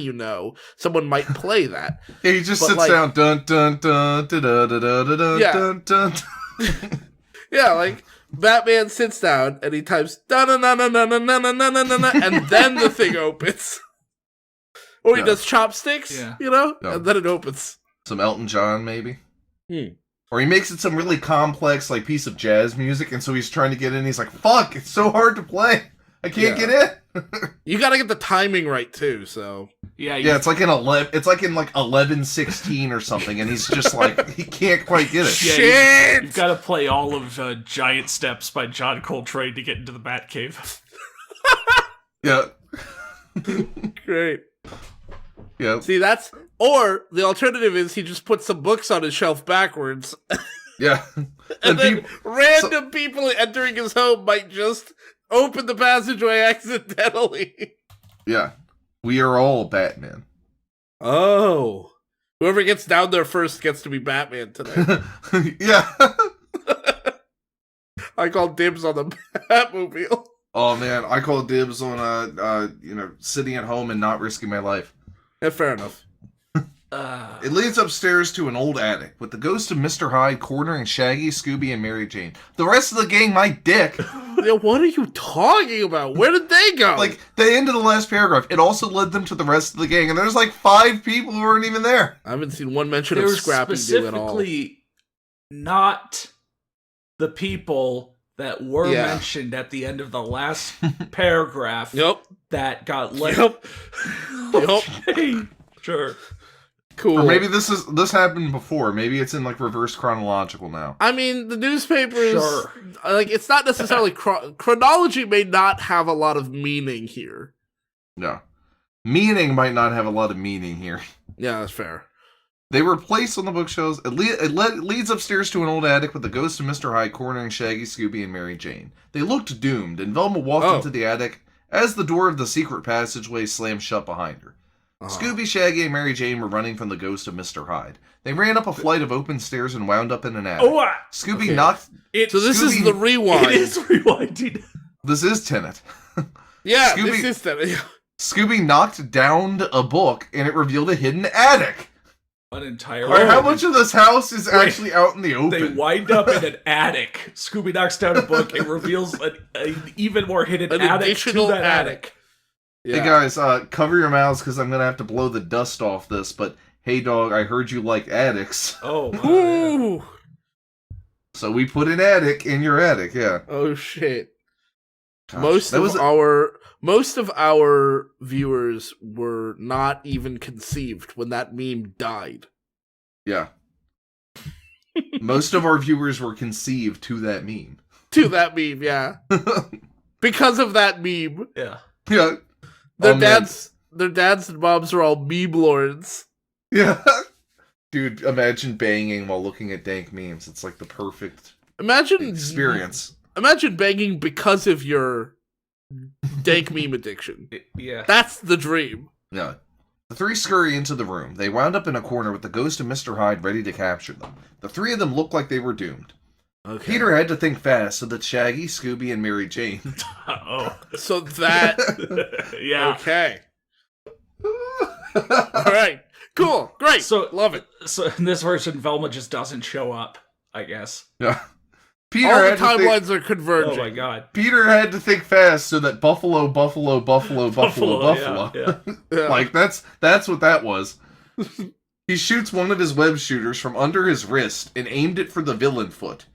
someone might play that. Yeah, he just sits down, dun dun dun dun dun dun dun Yeah. dun dun. Yeah, Batman sits down and he types da na na na na na na na na na na, and then the thing opens. Or he does chopsticks, Yeah. and then it opens. Some Elton John, maybe. Or he makes it some really complex piece of jazz music, and so he's trying to get in. He's like, "Fuck! It's so hard to play. I can't get in." You gotta get the timing right too. So Yeah, it's like in 11/16 or something, and he's just he can't quite get it. shit. You've got to play all of Giant Steps by John Coltrane to get into the Batcave. Yeah, Great. yeah, See, or the alternative is he just puts some books on his shelf backwards, yeah. and then random people entering his home might just open the passageway accidentally. Yeah, we are all Batman. Oh. Whoever gets down there first gets to be Batman today. Yeah. I call dibs on the Batmobile. Oh man, I call dibs on sitting at home and not risking my life. Yeah, fair enough. It leads upstairs to an old attic, with the ghost of Mr. Hyde cornering Shaggy, Scooby, and Mary Jane. The rest of the gang, my dick. Yeah, what are you talking about? Where did they go? Like, the end of the last paragraph, it also led them to the rest of the gang, and there's like 5 people who weren't even there. I haven't seen one mention They're of Scrappy Doo at all. specifically not the people that were mentioned at the end of the last paragraph that got let. Yep. Okay. Sure. Cool. Or maybe this happened before. Maybe it's in like reverse chronological now. I mean, the newspapers, Sure. like, it's not necessarily chronology may not have a lot of meaning here. No. Meaning might not have a lot of meaning here. Yeah, that's fair. They were placed on the bookshelves. It leads upstairs to an old attic with the ghost of Mr. Hyde cornering Shaggy, Scooby, and Mary Jane. They looked doomed, and Velma walked into the attic as the door of the secret passageway slammed shut behind her. Scooby, Shaggy, and Mary Jane were running from the ghost of Mr. Hyde. They ran up a flight of open stairs and wound up in an attic. Scooby knocked... So this is the rewind. It is rewinding. This is Tenet. Yeah, this is Tenet. Scooby knocked down a book, and it revealed a hidden attic. An entire... How much of this house is actually out in the open? They wind up in an attic. Scooby knocks down a book. It reveals an even more hidden attic to that attic. Yeah. Hey guys, cover your mouths because I'm going to have to blow the dust off this, but hey dog, I heard you like attics. Oh, wow, yeah. So we put an attic in your attic, yeah. Oh shit. Gosh, most of our viewers were not even conceived when that meme died. Yeah. Most of our viewers were conceived to that meme. To that meme, yeah. Because of that meme. Yeah. Yeah. Their dads and moms are all meme lords. Yeah. Dude, imagine banging while looking at dank memes. It's like the perfect experience. Imagine banging because of your dank meme addiction. Yeah. That's the dream. Yeah. The 3 scurry into the room. They wound up in a corner with the ghost of Mr. Hyde ready to capture them. The 3 of them looked like they were doomed. Okay. Peter had to think fast so that Shaggy, Scooby, and Mary Jane... So that... yeah. Okay. Alright. Cool. Great. So, love it. So in this version, Velma just doesn't show up, I guess. Yeah. All the timelines are converging. Oh my god. Peter had to think fast so that Buffalo. Yeah. Like, that's what that was. He shoots one of his web shooters from under his wrist and aimed it for the villain foot.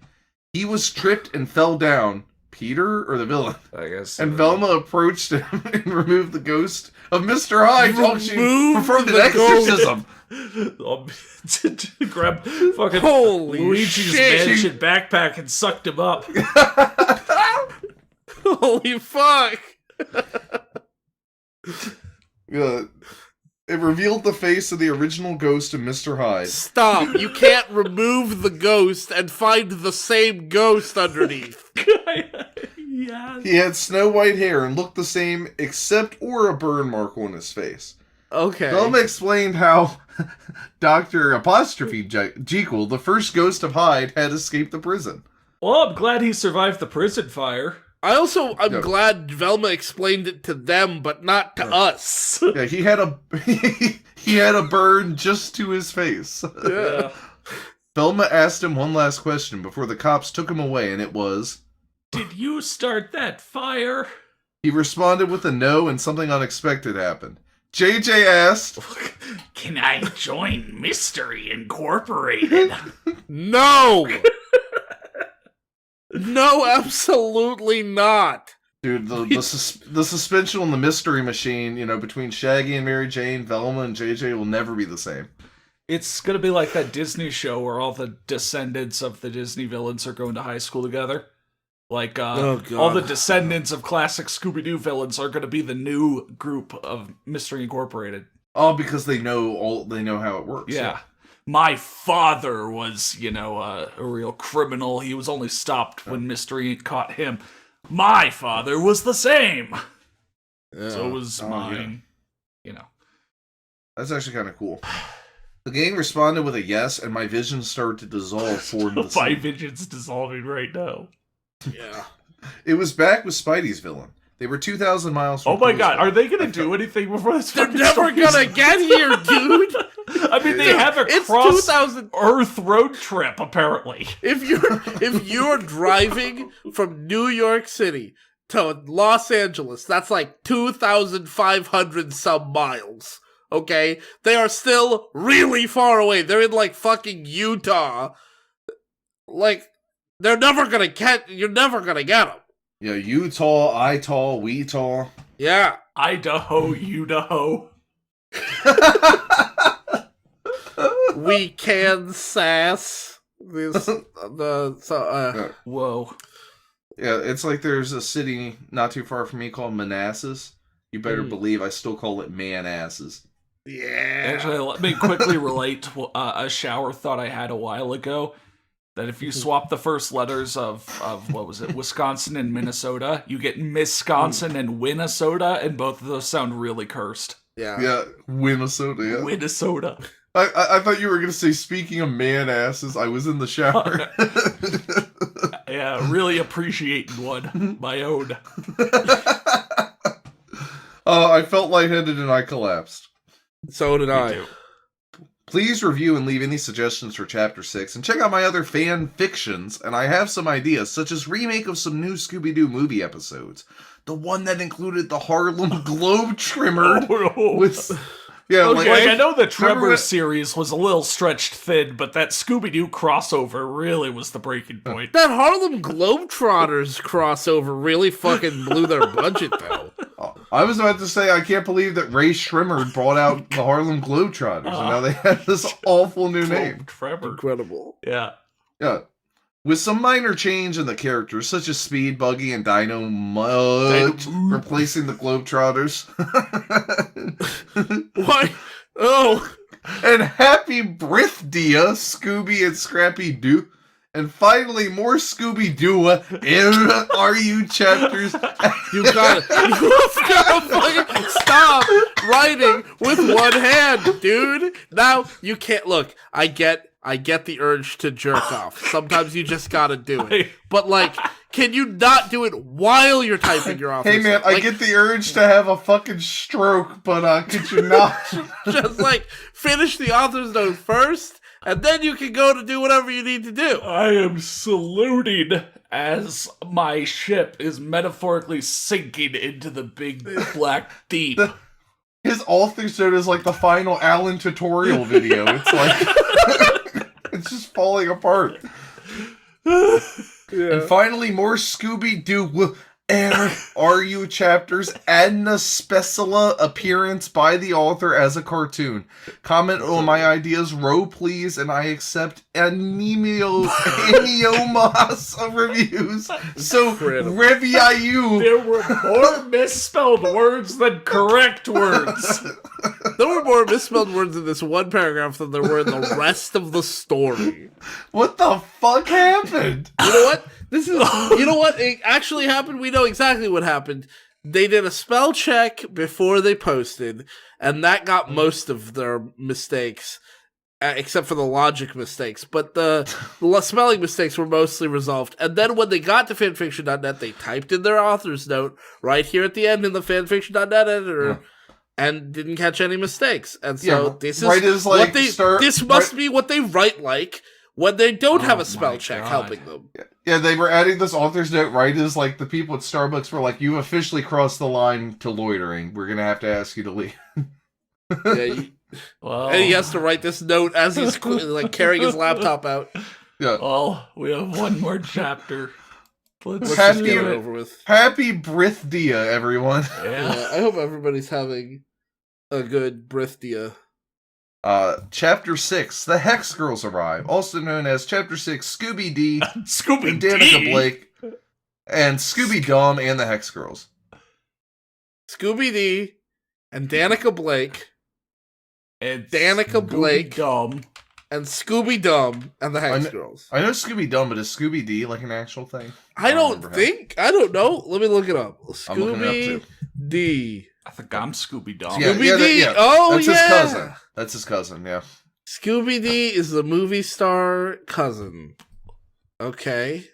He was tripped and fell down. Peter or the villain? I guess. And Velma approached him and removed the ghost of Mr. Hyde while she performed an exorcism. To grab fucking Holy Luigi's shit. Mansion backpack and sucked him up. Holy fuck. Yeah. It revealed the face of the original ghost of Mr. Hyde. Stop. You can't remove the ghost and find the same ghost underneath. Yeah. He had snow white hair and looked the same except for a burn mark on his face. Okay. Velma explained how Dr. Jekyll, the first ghost of Hyde, had escaped the prison. Well, I'm glad he survived the prison fire. I'm glad Velma explained it to them, but not to us. Yeah, he had a burn just to his face. Yeah. Velma asked him one last question before the cops took him away, and it was, "Did you start that fire?" He responded with a no, and something unexpected happened. JJ asked, "Can I join Mystery Incorporated?" No! No, absolutely not. Dude, the suspension on the mystery machine, between Shaggy and Mary Jane, Velma and JJ will never be the same. It's gonna be like that Disney show where all the descendants of the Disney villains are going to high school together. Like, all the descendants of classic Scooby-Doo villains are gonna be the new group of Mystery Incorporated. Oh, because they know how it works. Yeah. My father was, a real criminal. He was only stopped when Mystery caught him. My father was the same. Yeah. So was mine. Yeah. That's actually kind of cool. The gang responded with a yes, and my vision started to dissolve for the My vision's dissolving right now. Yeah. It was back with Spidey's villain. They were 2,000 miles from Oh my Coastville. god, are they gonna do anything before this They're fucking never story is- gonna get here, dude. I mean, they have a It's cross 2000. Earth road trip, apparently. If you're driving from New York City to Los Angeles, that's like 2,500 some miles. Okay, they are still really far away. They're in like fucking Utah. Like, they're never gonna get. You're never gonna get them. Yeah, you tall, I tall, we tall. Yeah. Idaho, Idaho. We can sass this Whoa. Yeah, it's like there's a city not too far from me called Manassas. You better believe I still call it Manasses. yeah. Actually, let me quickly relate to a shower thought I had a while ago. That if you swap the first letters of what was it, Wisconsin and Minnesota, you get Misconsin and Winnesota, and both of those sound really cursed. Yeah, Minnesota, yeah. Minnesota. I thought you were going to say, speaking of man-asses, I was in the shower. Yeah, really appreciating one. My own. I felt lightheaded and I collapsed. So did Me I. too. Please review and leave any suggestions for Chapter 6, and check out my other fan fictions, and I have some ideas, such as remake of some new Scooby-Doo movie episodes. The one that included the Harlem Globe Trimmer Oh, no. with... Yeah, Okay, I know the remember Tremor when- series was a little stretched thin, but that Scooby-Doo crossover really was the breaking point. That Harlem Globetrotters crossover really fucking blew their budget, though. I was about to say, I can't believe that Ray Shrimmer brought out the Harlem Globetrotters, and now they have this awful new name. Tremor. Incredible. Yeah. Yeah. With some minor change in the characters, such as Speed, Buggy, and Dino Mud, Dino- replacing the Globetrotters. Why? Oh. And Happy Birthday, Scooby and Scrappy Doo. And finally, more Scooby Doo in RU chapters. You've got to fucking stop writing with one hand, dude. Now you can't look. I get the urge to jerk off. Sometimes you just gotta do it. But like, can you not do it while you're typing your office? Hey man, I get the urge to have a fucking stroke, but could you not? just like finish the author's note first, and then you can go to do whatever you need to do. I am saluting as my ship is metaphorically sinking into the big black deep. His author's note is like the final Alan tutorial video. It's like it's just falling apart. And finally, more Scooby-Doo RU chapters and a special appearance by the author as a cartoon. Comment on my ideas, row please, and I accept aniomas of reviews. So, Incredible. review. There were more misspelled words than correct words. There were more misspelled words in this one paragraph than there were in the rest of the story. What the fuck happened? You know what? You know what? It actually happened. We know exactly what happened. They did a spell check before they posted, and that got most of their mistakes, except for the logic mistakes. But the spelling mistakes were mostly resolved. And then when they got to fanfiction.net, they typed in their author's note right here at the end in the fanfiction.net editor. And didn't catch any mistakes. And so this is right as, like, what they this must be what they write like when they don't have a spell check helping them. Yeah, they were adding this author's note right as, like, the people at Starbucks were like, you officially crossed the line to loitering. We're gonna have to ask you to leave. Yeah, Well, and he has to write this note as he's like carrying his laptop out. Yeah. well, we have one more chapter. Let's Let's Happy- just get it over with. Happy birthday, everyone. Yeah. I hope everybody's having a good birthday. Chapter 6, The Hex Girls arrive, also known as Chapter 6, Scooby D, Scooby and Danica Blake, and Scooby Dum and the Hex Girls. Scooby D and Danica Blake and Danica Blake. Dumb. and Scooby Dum and the Hex I kn- Girls. I know Scooby Dum, but is Scooby D like an actual thing? I don't remember think. I don't know. Let me look it up. I'm looking it up, Scooby too. D. I think I'm Scooby Dumb. Yeah, Scooby D. yeah. Oh, That's yeah. his cousin. That's his cousin, yeah. Scooby D is the movie star cousin. Okay.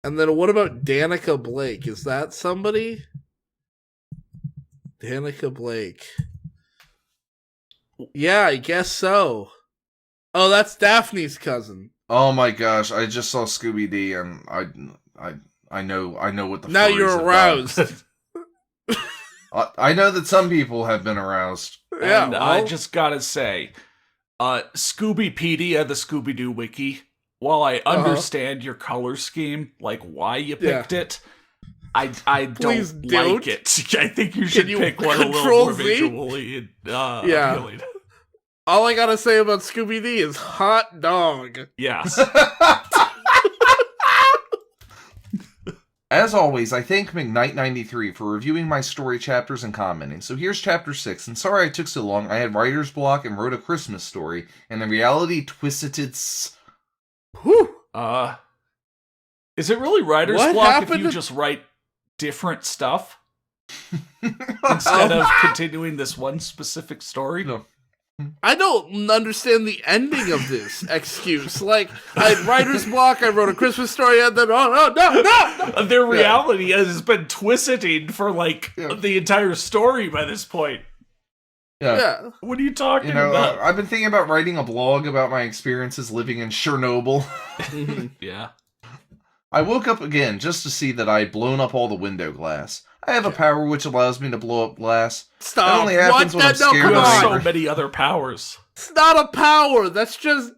And then what about Danica Blake? Is that somebody? Danica Blake. Yeah, I guess so. Oh, that's Daphne's cousin. Oh my gosh, I just saw Scooby D and I know what the Now furries you're have aroused. done. I know that some people have been aroused. Yeah, And well, I just gotta say, Scoobypedia, the Scooby-Doo wiki, while I understand your color scheme, like why you picked it, I Please don't don't. like it. I think you should you pick one a little Control more Z? visually appealing. all I gotta say about Scooby D is hot dog. Yes. As always, I thank McKnight93 for reviewing my story chapters and commenting. So here's chapter 6, and sorry I took so long. I had writer's block and wrote a Christmas story, and the reality twisted Whew. Is it really writer's What block if happened you to- just write different stuff instead of continuing this one specific story? No. I don't understand the ending of this excuse. Like, I had writer's block, I wrote a Christmas story, and then, no! Their reality has been twisted for Yeah. the entire story by this point. Yeah. What are you talking You know, about? I've been thinking about writing a blog about my experiences living in Chernobyl. Yeah. I woke up again just to see that I had blown up all the window glass. I have a power which allows me to blow up glass. Stop. That only happens What? when I'm No, scared come You or have on. so angry. many other powers. It's not a power. That's just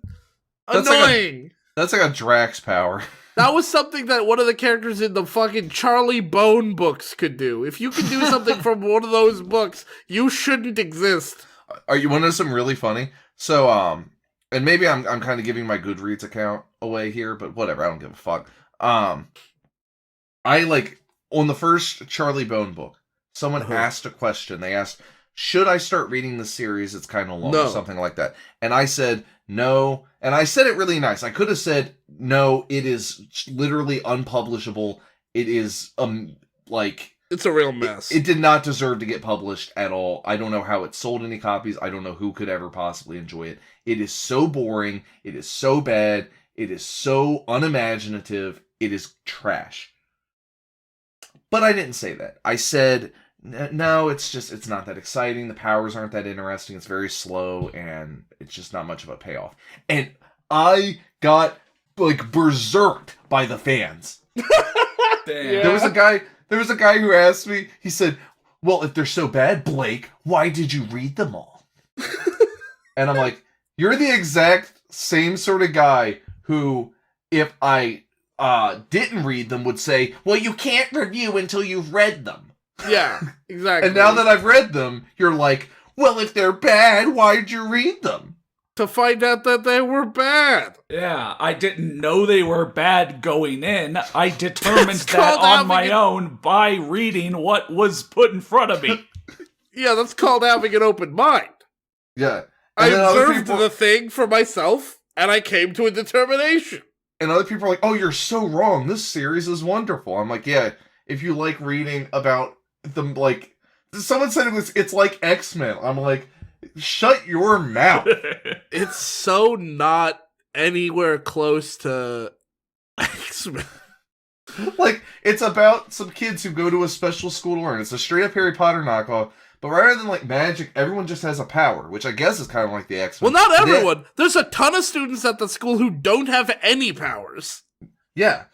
That's like a- annoying. That's like a Drax power. That was something that one of the characters in the fucking Charlie Bone books could do. If you can do something from one of those books, you shouldn't exist. You want to know something really funny? So, and maybe I'm kind of giving my Goodreads account away here, but whatever, I don't give a fuck. I on the first Charlie Bone book, someone asked a question. They asked, should I start reading the series? It's kind of long or No. something like that. And I said, no. And I said it really nice. I could have said, no, it is literally unpublishable. It is, It's a real mess. it did not deserve to get published at all. I don't know how it sold any copies. I don't know who could ever possibly enjoy it. It is so boring. It is so bad. It is so unimaginative. It is trash. But I didn't say that. I said, no, it's not that exciting. The powers aren't that interesting. It's very slow, and it's just not much of a payoff. And I got, berserked by the fans. Damn. There was a guy who asked me, he said, well, if they're so bad, Blake, why did you read them all? And I'm like, you're the exact same sort of guy who, if I didn't read them, would say, well, you can't review until you've read them. Yeah, exactly. And now that I've read them, you're like, well, if they're bad, why'd you read them? to find out that they were bad. Yeah, I didn't know they were bad going in. I determined That's that called on having my a- own by reading what was put in front of me. Yeah, that's called having an open mind. Yeah. I And then other observed people- the thing for myself, and I came to a determination. And other people are like, oh, you're so wrong. This series is wonderful. I'm like, yeah, if you like reading about them, like, someone said it's like X-Men. I'm like, shut your mouth. It's so not anywhere close to X-Men. Like, it's about some kids who go to a special school to learn. It's a straight up Harry Potter knockoff. But rather than, like, magic, everyone just has a power, which I guess is kind of like the X-Men. Well, not And they- everyone. There's a ton of students at the school who don't have any powers. Yeah.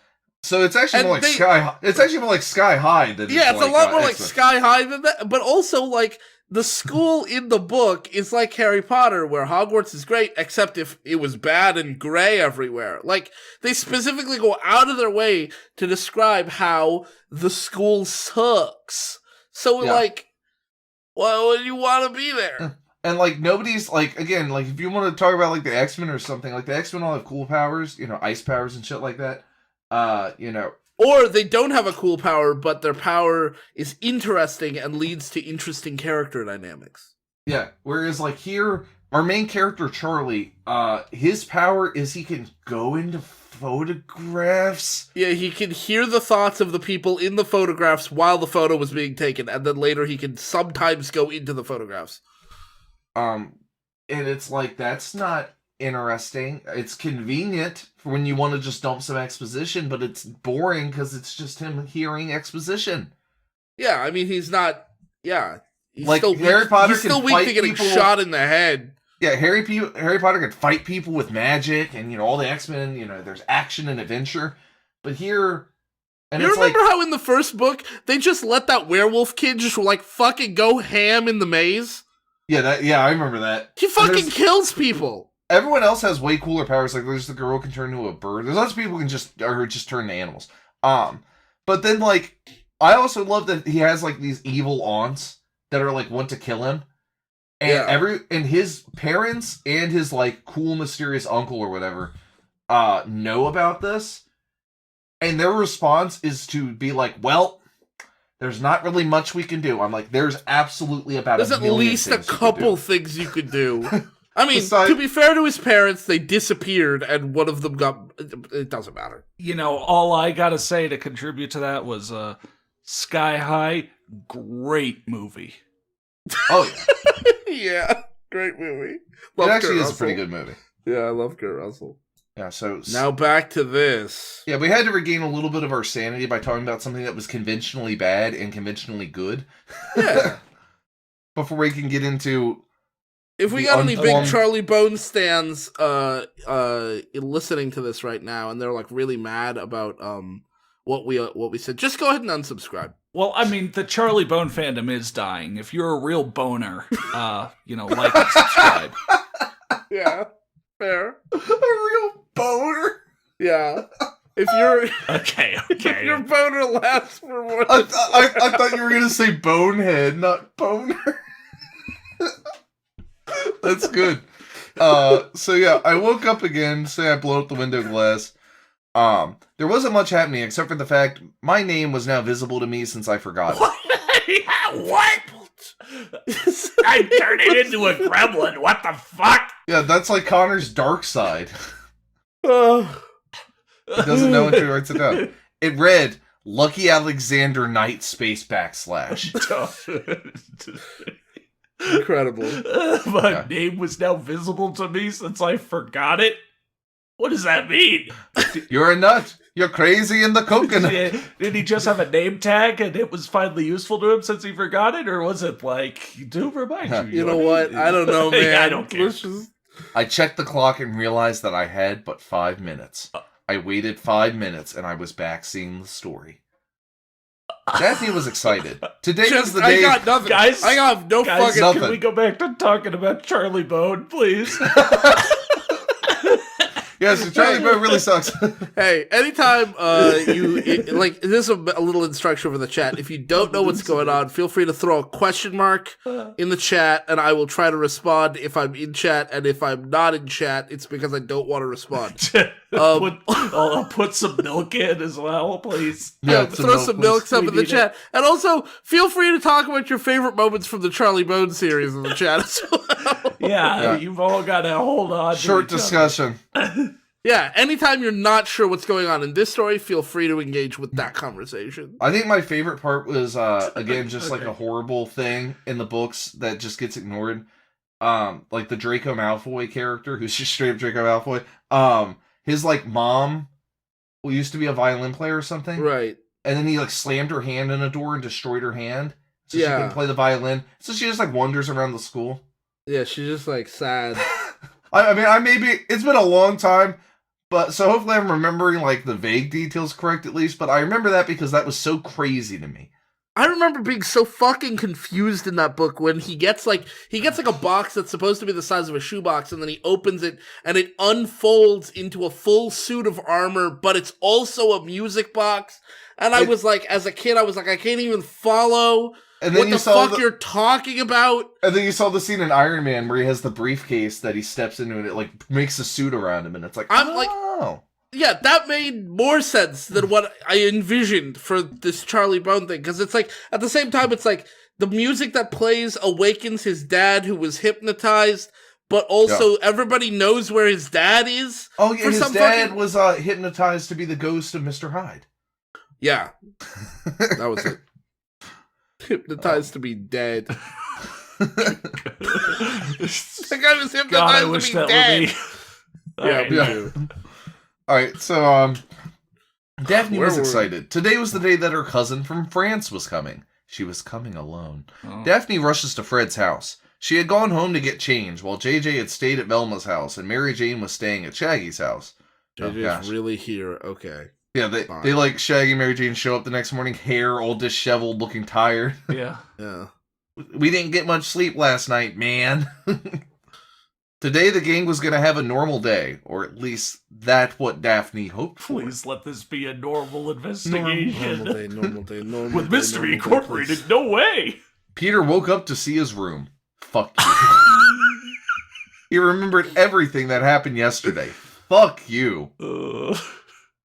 So it's actually And more like they- Sky High. It's actually more like Sky High than Yeah, it's a lot more like X-Men. Sky High than that. But also, like, the school in the book is like Harry Potter, where Hogwarts is great, except if it was bad and gray everywhere. Like, they specifically go out of their way to describe how the school sucks. So, Yeah. like, well, would you want to be there? And, like, nobody's, like, again, like, if you want to talk about, like, the X-Men or something, like, the X-Men all have cool powers, you know, ice powers and shit like that. You know, Or they don't have a cool power, but their power is interesting and leads to interesting character dynamics. yeah. Whereas, like, here, our main character, Charlie, his power is he can go into photographs. Yeah, he can hear the thoughts of the people in the photographs while the photo was being taken, and then later he can sometimes go into the photographs. And it's like, that's not interesting. It's convenient for when you want to just dump some exposition, but it's boring because it's just him hearing exposition. Yeah, I mean, he's not... Yeah, He's Like, still Harry weak. Potter He's can still weak fight to getting people- shot in the head. Yeah, Harry Potter could fight people with magic, and all the X-Men. There's action and adventure, but here, and You it's remember like, how in the first book they just let that werewolf kid just like fucking go ham in the maze? I remember that. He And fucking kills people. everyone else has way cooler powers. Like, there's the girl who can turn into a bird. There's lots of people who can just turn to animals. But then like, I also love that he has like these evil aunts that are like want to kill him, and and his parents and his like cool mysterious uncle or whatever know about this, and their response is to be like, well, there's not really much we can do. I'm like, there's absolutely about There's a at million least a things you could couple do. things you could do. I mean, Besides- to be fair to his parents, they disappeared, and one of them got. It doesn't matter. All I gotta say to contribute to that was Sky High, great movie. Oh yeah, Yeah, great movie. it actually Kurt is a pretty Russell. good movie. Yeah, I love Kurt Russell. Yeah, so Now back to this. yeah, we had to regain a little bit of our sanity by talking about something that was conventionally bad and conventionally good. Yeah. Before we can get into If we The got any big unformed- Charlie Bone stands listening to this right now, and they're like really mad about what we said, just go ahead and unsubscribe. Well, I mean, the Charlie Bone fandom is dying. If you're a real boner, like and subscribe. Yeah, fair. a real boner. Yeah, if you're Okay. if your boner lasts for more. I thought you were gonna say bonehead, not boner. That's good. So yeah, I woke up again, say I blow up the window glass. There wasn't much happening except for the fact my name was now visible to me since I forgot it. What? I'm turning into a gremlin. What the fuck? Yeah, that's like Connor's dark side. Oh. He doesn't know until he writes it down. It read, Lucky Alexander Knight space / Incredible. My Yeah. name was now visible to me since I forgot it? What does that mean? You're a nut. You're crazy in the coconut. Did he just have a name tag and it was finally useful to him since he forgot it? Or was it like, to remind you? You know what? I don't know, man. Yeah, I don't care. Let's just- I checked the clock and realized that I had but 5 minutes. I waited 5 minutes and I was back seeing the story. Daphne was excited. Today was the I day. got nothing. Guys, I got no Guys, fucking. nothing. can we go back to talking about Charlie Bone, please? Yes, Charlie Bone really sucks. Hey, anytime like this is a little instruction for the chat. If you don't know what's going on, feel free to throw a question mark in the chat, and I will try to respond if I'm in chat. And if I'm not in chat, it's because I don't want to respond. I'll put some milk in as well, please. Yeah, throw some milk please. up We in the need chat, and also feel free to talk about your favorite moments from the Charlie Bone series in the chat as well. Yeah, you've all got to hold on. Short to each discussion. Yeah, anytime you're not sure what's going on in this story, feel free to engage with that conversation. I think my favorite part was again just like a horrible thing in the books that just gets ignored. Like the Draco Malfoy character, who's just straight up Draco Malfoy. His like mom who used to be a violin player or something. Right. And then he like slammed her hand in a door and destroyed her hand. So she Yeah. couldn't play the violin. So she just like wanders around the school. Yeah, she's just like sad. I mean, it's been a long time, but so hopefully I'm remembering like the vague details correct at least. But I remember that because that was so crazy to me. I remember being so fucking confused in that book when he gets like a box that's supposed to be the size of a shoebox, and then he opens it and it unfolds into a full suit of armor, but it's also a music box. And I was like, as a kid, I was like, I can't even follow And then what you the saw fuck you're talking about. And then you saw the scene in Iron Man where he has the briefcase that he steps into and it like makes a suit around him, and it's like, I'm like- oh. Yeah, that made more sense than what I envisioned for this Charlie Bone thing. Because it's like, at the same time, it's like the music that plays awakens his dad who was hypnotized, but also everybody knows where his dad is. Oh yeah, For his some dad fucking- was hypnotized to be the ghost of Mr. Hyde. Yeah, that was it. Hypnotized to be dead. The guy was hypnotized God, I to wish be that dead. were me. Yeah, Alright. me Yeah. too. Alright, so Daphne Where was were we? excited. Today was the day that her cousin from France was coming. She was coming alone. Oh. Daphne rushes to Fred's house. She had gone home to get change, while JJ had stayed at Velma's house, and Mary Jane was staying at Shaggy's house. JJ's really here. Okay. Yeah, they like Shaggy and Mary Jane show up the next morning, hair all disheveled, looking tired. Yeah. Yeah. We didn't get much sleep last night, man. Today the gang was going to have a normal day, or at least that's what Daphne hoped for. Please let this be a normal investigation. Normal day. With Mystery Incorporated, no way! Peter woke up to see his room. Fuck you. He remembered everything that happened yesterday. Fuck you.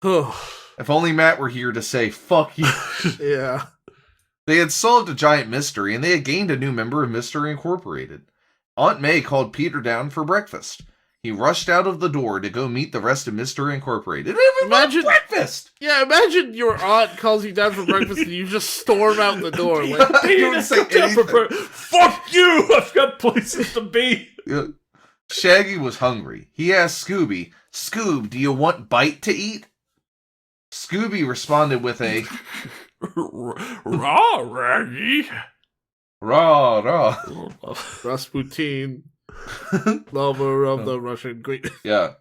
If only Matt were here to say, fuck you. Yeah. They had solved a giant mystery, and they had gained a new member of Mystery Incorporated. Aunt May called Peter down for breakfast. He rushed out of the door to go meet the rest of Mystery Incorporated. Imagine breakfast! Yeah, imagine your aunt calls you down for breakfast and you just storm out the door. Like, You don't say anything. Fuck you! I've got places to be! Yeah. Shaggy was hungry. He asked Scooby, Scoob, do you want bite to eat? Scooby responded with a Raw, Raggy. rah rah. Rasputin, lover of the Russian queen. Yeah,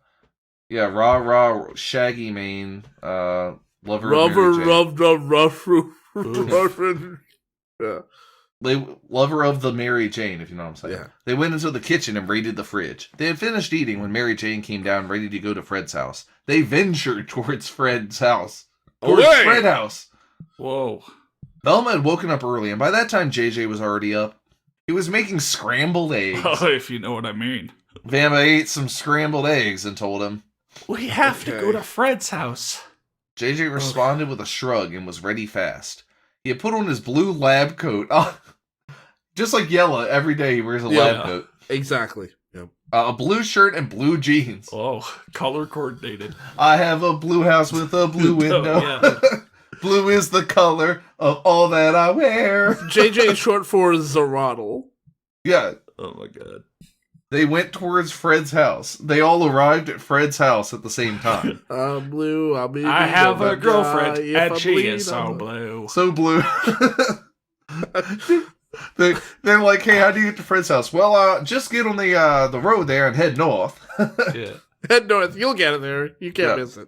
rah rah. Shaggy mane, lover of the Russian. Yeah. Lover of the Mary Jane, if you know what I'm saying. Yeah. They went into the kitchen and raided the fridge. They had finished eating when Mary Jane came down ready to go to Fred's house. They ventured towards Fred's house. Towards Away! Fred's house. Whoa. Velma had woken up early, and by that time JJ was already up. He was making scrambled eggs. Oh, if you know what I mean. Velma ate some scrambled eggs and told him. We have to go to Fred's house. JJ responded with a shrug and was ready fast. He had put on his blue lab coat. Just like Yella, every day he wears a lab coat. Exactly. Yep. A blue shirt and blue jeans. Oh, color coordinated. I have a blue house with a blue window. Yeah. Blue is the color of all that I wear. JJ is short for Zerodle. Yeah. Oh my god. They went towards Fred's house. They all arrived at Fred's house at the same time. Blue, I'll be. I have a girlfriend, and I she bleed is so on- blue. So blue. They're like, hey, how do you get to Fred's house? Well, just get on the road there and head north. Yeah. Head north. You'll get it there. You can't miss it.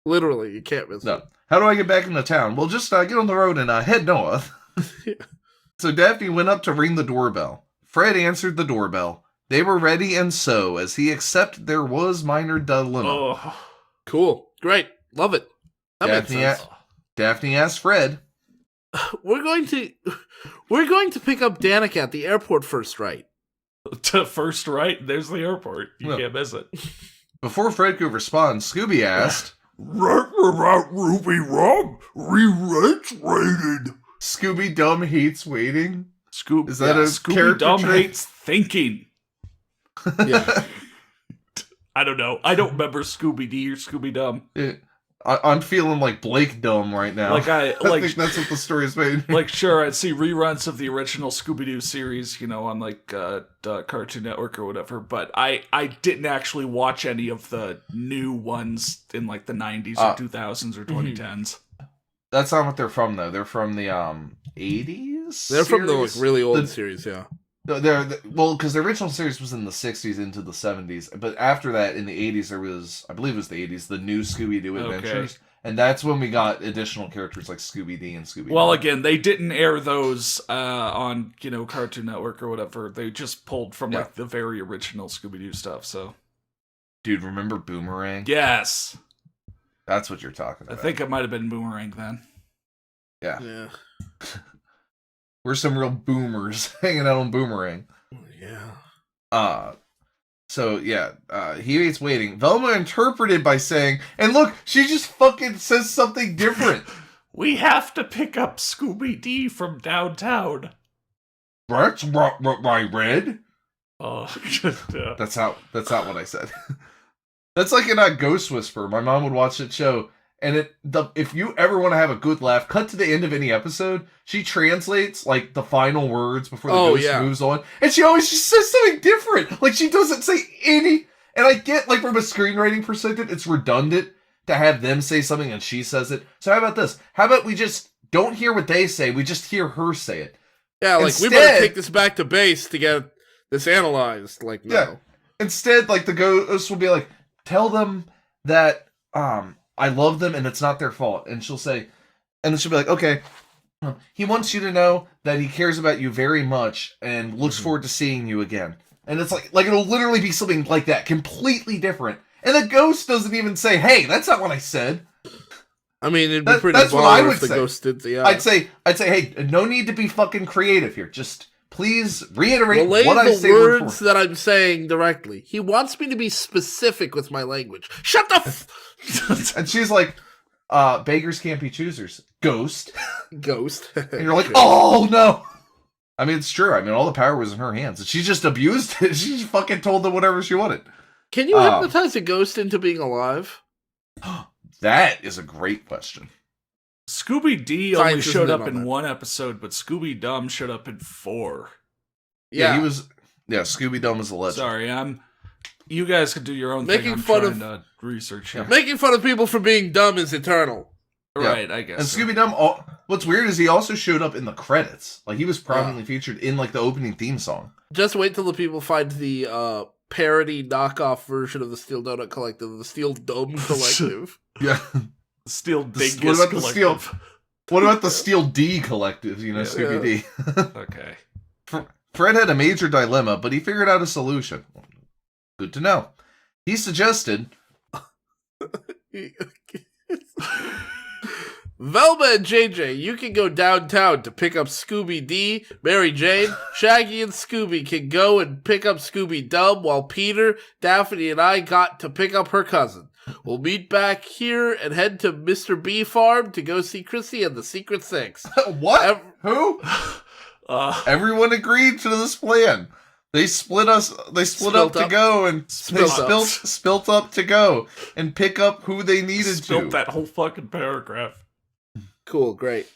Literally, you can't miss No. it. How do I get back into town? Well, just get on the road and head north. Yeah. So Daphne went up to ring the doorbell. Fred answered the doorbell. They were ready and so, as he accepted there was minor dilemma. Oh. Cool. Great. Love it. That makes sense. Daphne asked Fred. We're going to pick up Danica at the airport first, right? To first right, there's the airport. You Yeah. can't miss it. Before Fred could respond, Scooby asked. Right about Ruby Rum. Re-rent's rated. Scooby Dumb hates waiting. Scooby. Is that a Scooby character Dumb trait? hates thinking. Yeah. I don't know. I don't remember Scooby D or Scooby Dumb. I'm feeling like Blake Dumb right now. Like I think that's what the story's made. Like, sure, I'd see reruns of the original Scooby-Doo series, on like Cartoon Network or whatever, but I didn't actually watch any of the new ones in like the 90s or 2000s or 2010s. That's not what they're from, though. They're from the 80s. They're from the series? really old series, yeah. Well, because the original series was in the 60s into the 70s, but after that, in the 80s, there was, I believe it was the 80s, the new Scooby-Doo Adventures, and that's when we got additional characters like Scooby-Dee and Scooby-Doo. Well, again, they didn't air those on, Cartoon Network or whatever. They just pulled from like the very original Scooby-Doo stuff, so. Dude, remember Boomerang? Yes. That's what you're talking about. I think it might have been Boomerang then. Yeah. We're some real boomers hanging out on Boomerang. Yeah. He hates waiting. Velma interpreted by saying, and look, she just fucking says something different. We have to pick up Scooby-Dee from downtown. That's what I read. Oh, That's not what I said. That's like in a Ghost Whisperer. My mom would watch that show, and if you ever want to have a good laugh, cut to the end of any episode. She translates like the final words before the ghost moves on, and she always just says something different. Like she doesn't say any. And I get like from a screenwriting perspective, it's redundant to have them say something and she says it. So how about this? How about we just don't hear what they say. We just hear her say it. Yeah, like, we better take this back to base to get this analyzed. Like, no. Yeah. Instead, like, the ghost will be like, tell them that I love them and it's not their fault. And she'll say, and then she'll be like, okay, he wants you to know that he cares about you very much and looks forward to seeing you again. And it's like it'll literally be something like that, completely different. And the ghost doesn't even say, hey, that's not what I said. I mean, it'd be pretty that's what I baller would if the say. ghost did the... I'd say, hey, no need to be fucking creative here. Just please reiterate relay what I the say. words that I'm saying directly. He wants me to be specific with my language. Shut the And she's like, beggars can't be choosers. Ghost. Ghost. And you're like, oh no. I mean, it's true. I mean, all the power was in her hands. And she just abused it. She just fucking told them whatever she wanted. Can you hypnotize a ghost into being alive? That is a great question. Scooby D Science only isn't showed in up on in that. 1 episode, but Scooby Dumb showed up in 4. Yeah, he was. Yeah, Scooby Dumb was a legend. Sorry, you guys can do your own Making thing. I'm fun trying to research here. Making fun of people for being dumb is eternal. Right, I guess. And so. Scooby Dumb. What's weird is he also showed up in the credits. Like he was prominently featured in like the opening theme song. Just wait till the people find the parody knockoff version of the Steel Donut Collective, the Steel Dome Collective. Yeah. Steel Dingus What about the Collective. Steel? What about the Steel D Collective? You know, Yeah. Scooby D. Okay. Fred had a major dilemma, but he figured out a solution. Good to know. He suggested Velma and JJ, you can go downtown to pick up Scooby D. Mary Jane, Shaggy, and Scooby can go and pick up Scooby Dumb, while Peter, Daphne, and I got to pick up her cousin. We'll meet back here and head to Mr. B Farm to go see Chrissy and the Secret Six. what? Who? Everyone agreed to this plan. They split up to go and spilt up to go and pick up who they needed Spilt that whole fucking paragraph. Cool, great.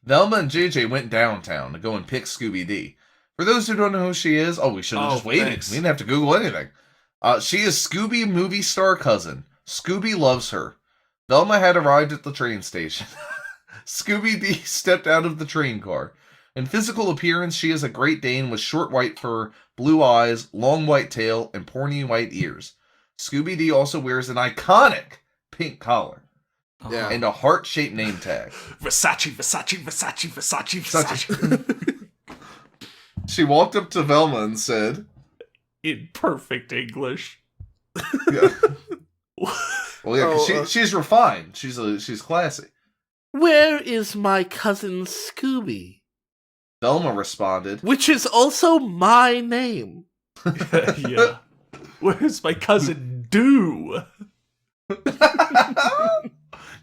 Velma and JJ went downtown to go and pick Scooby D. For those who don't know who she is, we should have just waited. Thanks. We didn't have to Google anything. She is Scooby movie star cousin. Scooby loves her. Velma had arrived at the train station. Scooby D stepped out of the train car. In physical appearance, she is a Great Dane with short white fur, blue eyes, long white tail, and pointy white ears. Scooby D also wears an iconic pink collar. Yeah. And a heart-shaped name tag. Versace, Versace, Versace, Versace, Versace. She walked up to Velma and said, In perfect English. yeah. Well, yeah, 'cause she's refined. She's classy. Where is my cousin Scooby? Velma responded, Which is also my name. Yeah. Where's my cousin Do?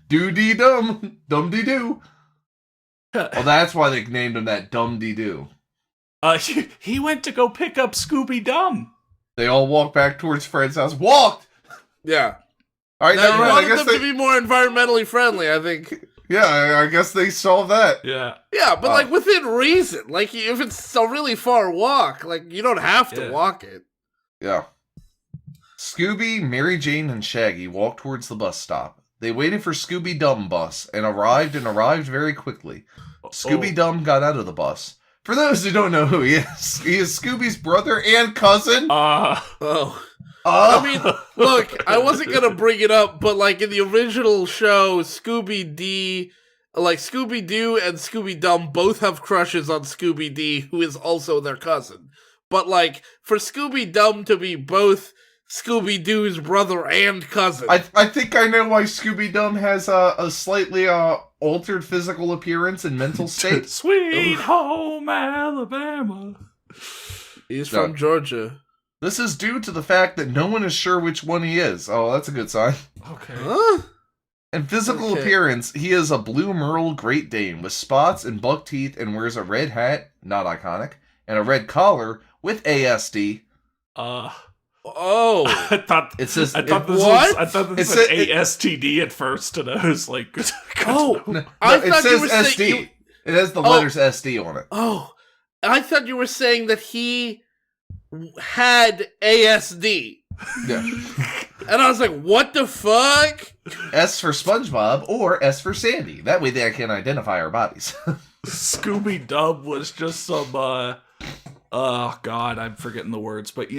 Doo-dee-dum, dum-dee-doo. Well, that's why they named him that, dum-dee-doo. He went to go pick up Scooby Dumb. They all walked back towards Fred's house. Walked! Yeah. All right, Now, never you mind. I wanted guess them to be more environmentally friendly, I think. Yeah, I guess they solved that. Yeah. Yeah, but like within reason. Like if it's a really far walk, like you don't have to walk it. Yeah. Scooby, Mary Jane, and Shaggy walked towards the bus stop. They waited for Scooby Dumb bus and arrived very quickly. Scooby Dumb got out of the bus. For those who don't know who he is Scooby's brother and cousin. I mean, look, I wasn't gonna bring it up, but like in the original show, Scooby-Doo and Scooby-Dumb both have crushes on Scooby-Dee, who is also their cousin. But like, for Scooby-Dumb to be both Scooby-Doo's brother and cousin. I think I know why Scooby-Dumb has a slightly altered physical appearance and mental state. Sweet home Alabama. He's from Georgia. This is due to the fact that no one is sure which one he is. Oh, that's a good sign. Okay. Huh? In physical appearance, he is a blue merle Great Dane with spots and buck teeth and wears a red hat, not iconic, and a red collar with ASD. Oh, I thought it says I thought this was ASTD at first, and I was like, I thought it says SD. It has the letters SD on it. Oh, I thought you were saying that he had ASD. Yeah. And I was like, what the fuck? S for SpongeBob or S for Sandy. That way they can identify our bodies. Scooby Dub was just some, oh god, I'm forgetting the words, but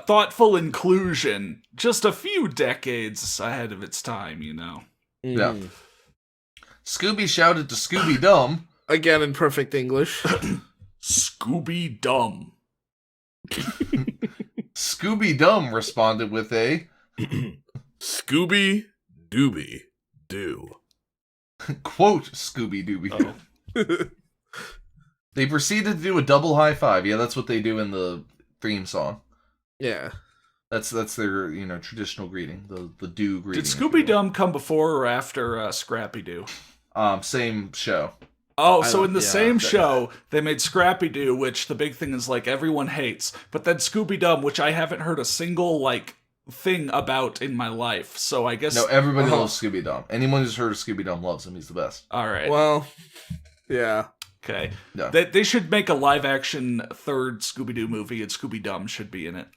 thoughtful inclusion. Just a few decades ahead of its time, Yeah. Scooby shouted to Scooby Dumb. Again in perfect English. Scooby Dumb. Scooby Dumb responded with a Scooby Dooby Doo. quote Scooby Dooby. Oh. They proceeded to do a double high five. Yeah, that's what they do in the theme song. Yeah. That's their traditional greeting, the do greeting. Did Scooby Dum come before or after Scrappy Doo? Same show. Oh, so in the yeah, same okay. show, they made Scrappy Doo, which the big thing is like everyone hates, but then Scooby Dum, which I haven't heard a single thing about in my life. So I guess No, everybody loves Scooby Dum. Anyone who's heard of Scooby Dum loves him. He's the best. all right. Well, yeah. Okay. Yeah. They should make a live action third Scooby Doo movie, and Scooby Dum should be in it.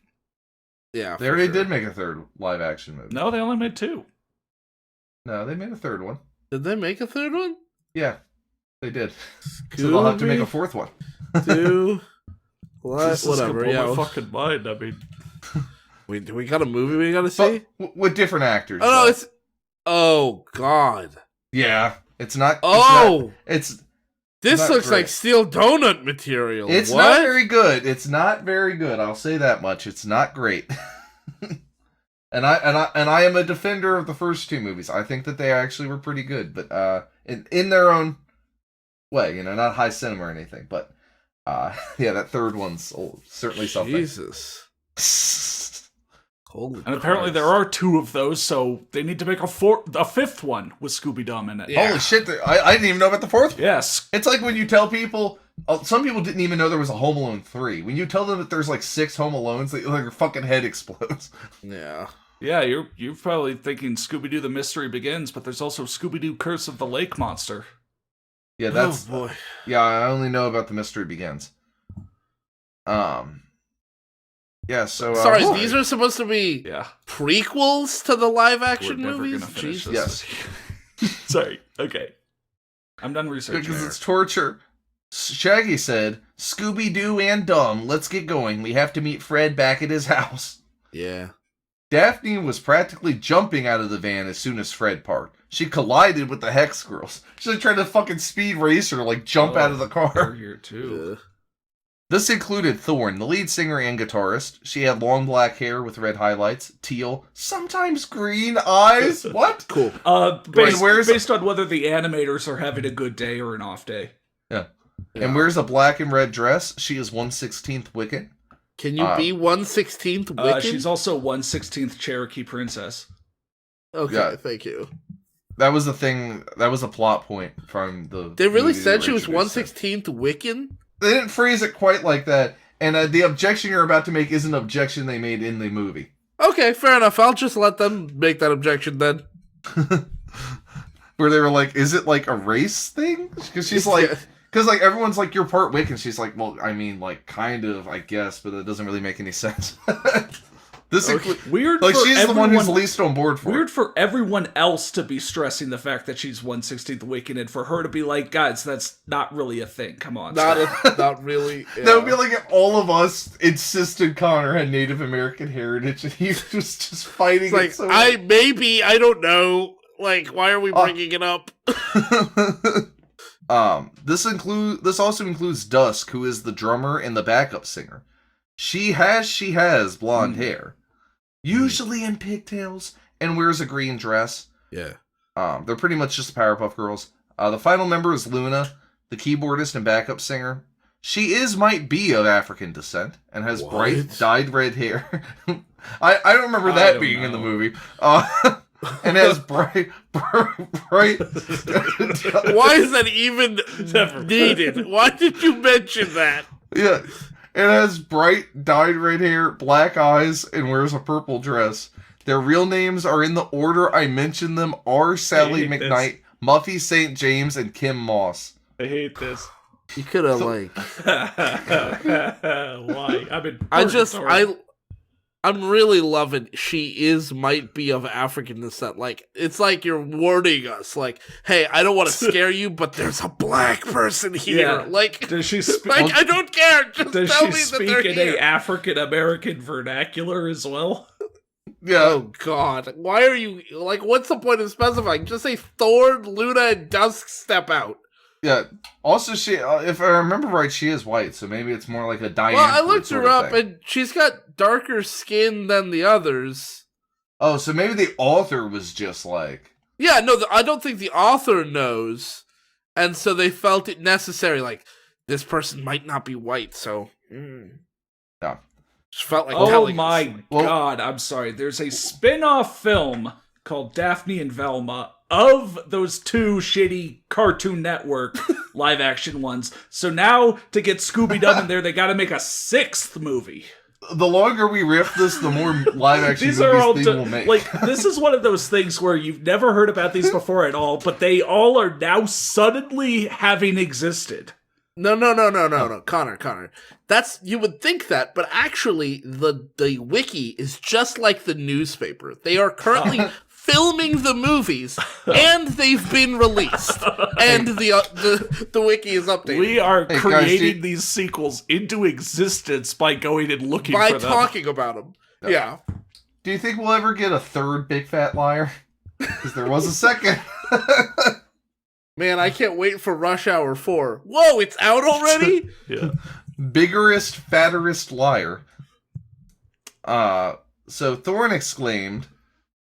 Yeah. They already did make a third live action movie. No, they only made 2. No, they made a third one. Did they make a third one? Yeah, they did. So they'll have to make a fourth one. Two. What? This is Whatever. gonna blow Yeah. my fucking mind. I mean, We got a movie we gotta see? But with different actors. Oh no, though. it's. Oh God. Yeah, it's not. Oh, It's this not looks great. like steel donut material. It's what? not very good. It's not very good. I'll say that much. It's not great. and I am a defender of the first 2 movies. I think that they actually were pretty good, but in their own way, not high cinema or anything. But yeah, that third one's certainly something. Jesus. Holy and apparently Christ. there are 2 of those, so they need to make a 5th one with Scooby Dum in it. Yeah. Holy shit! I didn't even know about the fourth one. Yes. It's like when you tell people. Some people didn't even know there was a Home Alone 3. When you tell them that there's 6 Home Alones, their fucking head explodes. Yeah. Yeah, you're probably thinking Scooby Doo: The Mystery Begins, but there's also Scooby Doo: Curse of the Lake Monster. Yeah, that's. Oh boy. Yeah, I only know about The Mystery Begins. Yeah, so... Sorry, boy. these are supposed to be Yeah. prequels to the live We're action never movies? gonna finish Jesus. this. Sorry. Okay. I'm done researching. Because here. it's torture. Shaggy said, Scooby-Doo and Dumb, let's get going. We have to meet Fred back at his house. Yeah. Daphne was practically jumping out of the van as soon as Fred parked. She collided with the Hex Girls. She's trying to fucking speed race her, jump out of the They're car. here too. This included Thorne, the lead singer and guitarist. She had long black hair with red highlights, teal, sometimes green eyes. What? Cool. Based on whether the animators are having a good day or an off day. Yeah. Yeah. And wears a black and red dress. She is 1/16th Wiccan. Can you be 1/16th Wiccan? She's also 1/16th Cherokee Princess. Okay, Yeah. thank you. That was the thing. That was a plot point from the. They really movie said she was introduced it. 1/16th Wiccan? They didn't phrase it quite like that, and the objection you're about to make is an objection they made in the movie. Okay, fair enough. I'll just let them make that objection then. Where they were like, "Is it a race thing?" Because she's like, because everyone's like, "You're part Wiccan." She's like, "Well, I mean, kind of, I guess, but that doesn't really make any sense." This Weird. she's the one who's least on board for Weird it. for everyone else to be stressing the fact that she's 1/16th Wiccan, and for her to be like, guys, that's not really a thing. Come on. Not really. Yeah. That would be like if all of us insisted Connor had Native American heritage, and he was just fighting It's it. I don't know. Why are we bringing it up? This also includes Dusk, who is the drummer and the backup singer. She has blonde hair, usually in pigtails, and wears a green dress. Yeah. They're pretty much just Powerpuff Girls. The final member is Luna, the keyboardist and backup singer. She might be of African descent and has bright dyed red hair. I don't remember that being in the movie. And has bright. Why is that even needed? Why did you mention that? Yeah. It has bright dyed red hair, black eyes, and wears a purple dress. Their real names are in the order I mentioned them: are Sally McKnight, Muffy St. James, and Kim Moss. I hate this. You could have Why? I'm really loving might be of African descent. Like, it's like you're warning us. Like, hey, I don't want to scare you, but there's a black person here. Yeah. Like, Does she like I don't care. Just Does tell she me speak that they're in here. a African American vernacular as well? Yeah. Oh, God. Why are you... Like, what's the point of specifying? Just say Thorn, Luna, and Dusk step out. Yeah. Also, she, if I remember right, she is white, so maybe it's more like a Diane. Well, I looked sort her of up, thing. and she's got darker skin than the others. Oh, so maybe the author was just like... Yeah, no, I don't think the author knows. And so they felt it necessary, like, this person might not be white, so... Yeah. Just felt like Oh telling my us. god, I'm sorry. There's a spin-off film called Daphne and Velma of those two shitty Cartoon Network live-action ones. So now, to get Scooby-Doo in there, they gotta make a 6th movie. The longer we riff this, the more live-action These movies are all they will make. like, this is one of those things where you've never heard about these before at all, but they all are now suddenly having existed. No, Connor. You would think that, but actually, the wiki is just like the newspaper. They are currently filming the movies, and they've been released, and the wiki is updated. We are Hey, guys, creating these sequels into existence by going and looking by for them. talking about them. Yeah. Do you think we'll ever get a third Big Fat Liar? Because there was a second. Man, I can't wait for Rush Hour 4. Whoa, it's out already? Yeah. Biggerest, fatterest liar. So Thorne exclaimed.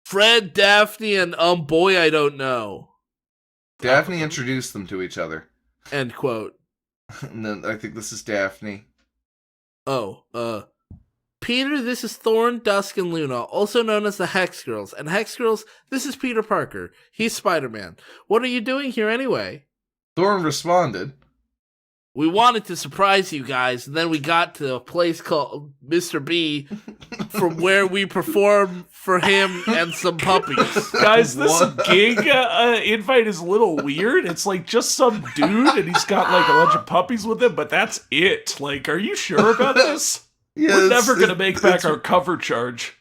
Fred, Daphne, and boy I don't know. Daphne introduced them to each other. End quote. And then I think this is Daphne. Peter, this is Thorn, Dusk, and Luna, also known as the Hex Girls. And Hex Girls, this is Peter Parker. He's Spider-Man. What are you doing here anyway? Thorne responded. We wanted to surprise you guys, and then we got to a place called Mr. B, from where we perform for him and some puppies. Guys, this What? gig invite is a little weird. It's like just some dude, and he's got like a bunch of puppies with him, but that's it. Like, are you sure about this? Yeah, We're it's- never going to it- make back it's- our cover charge.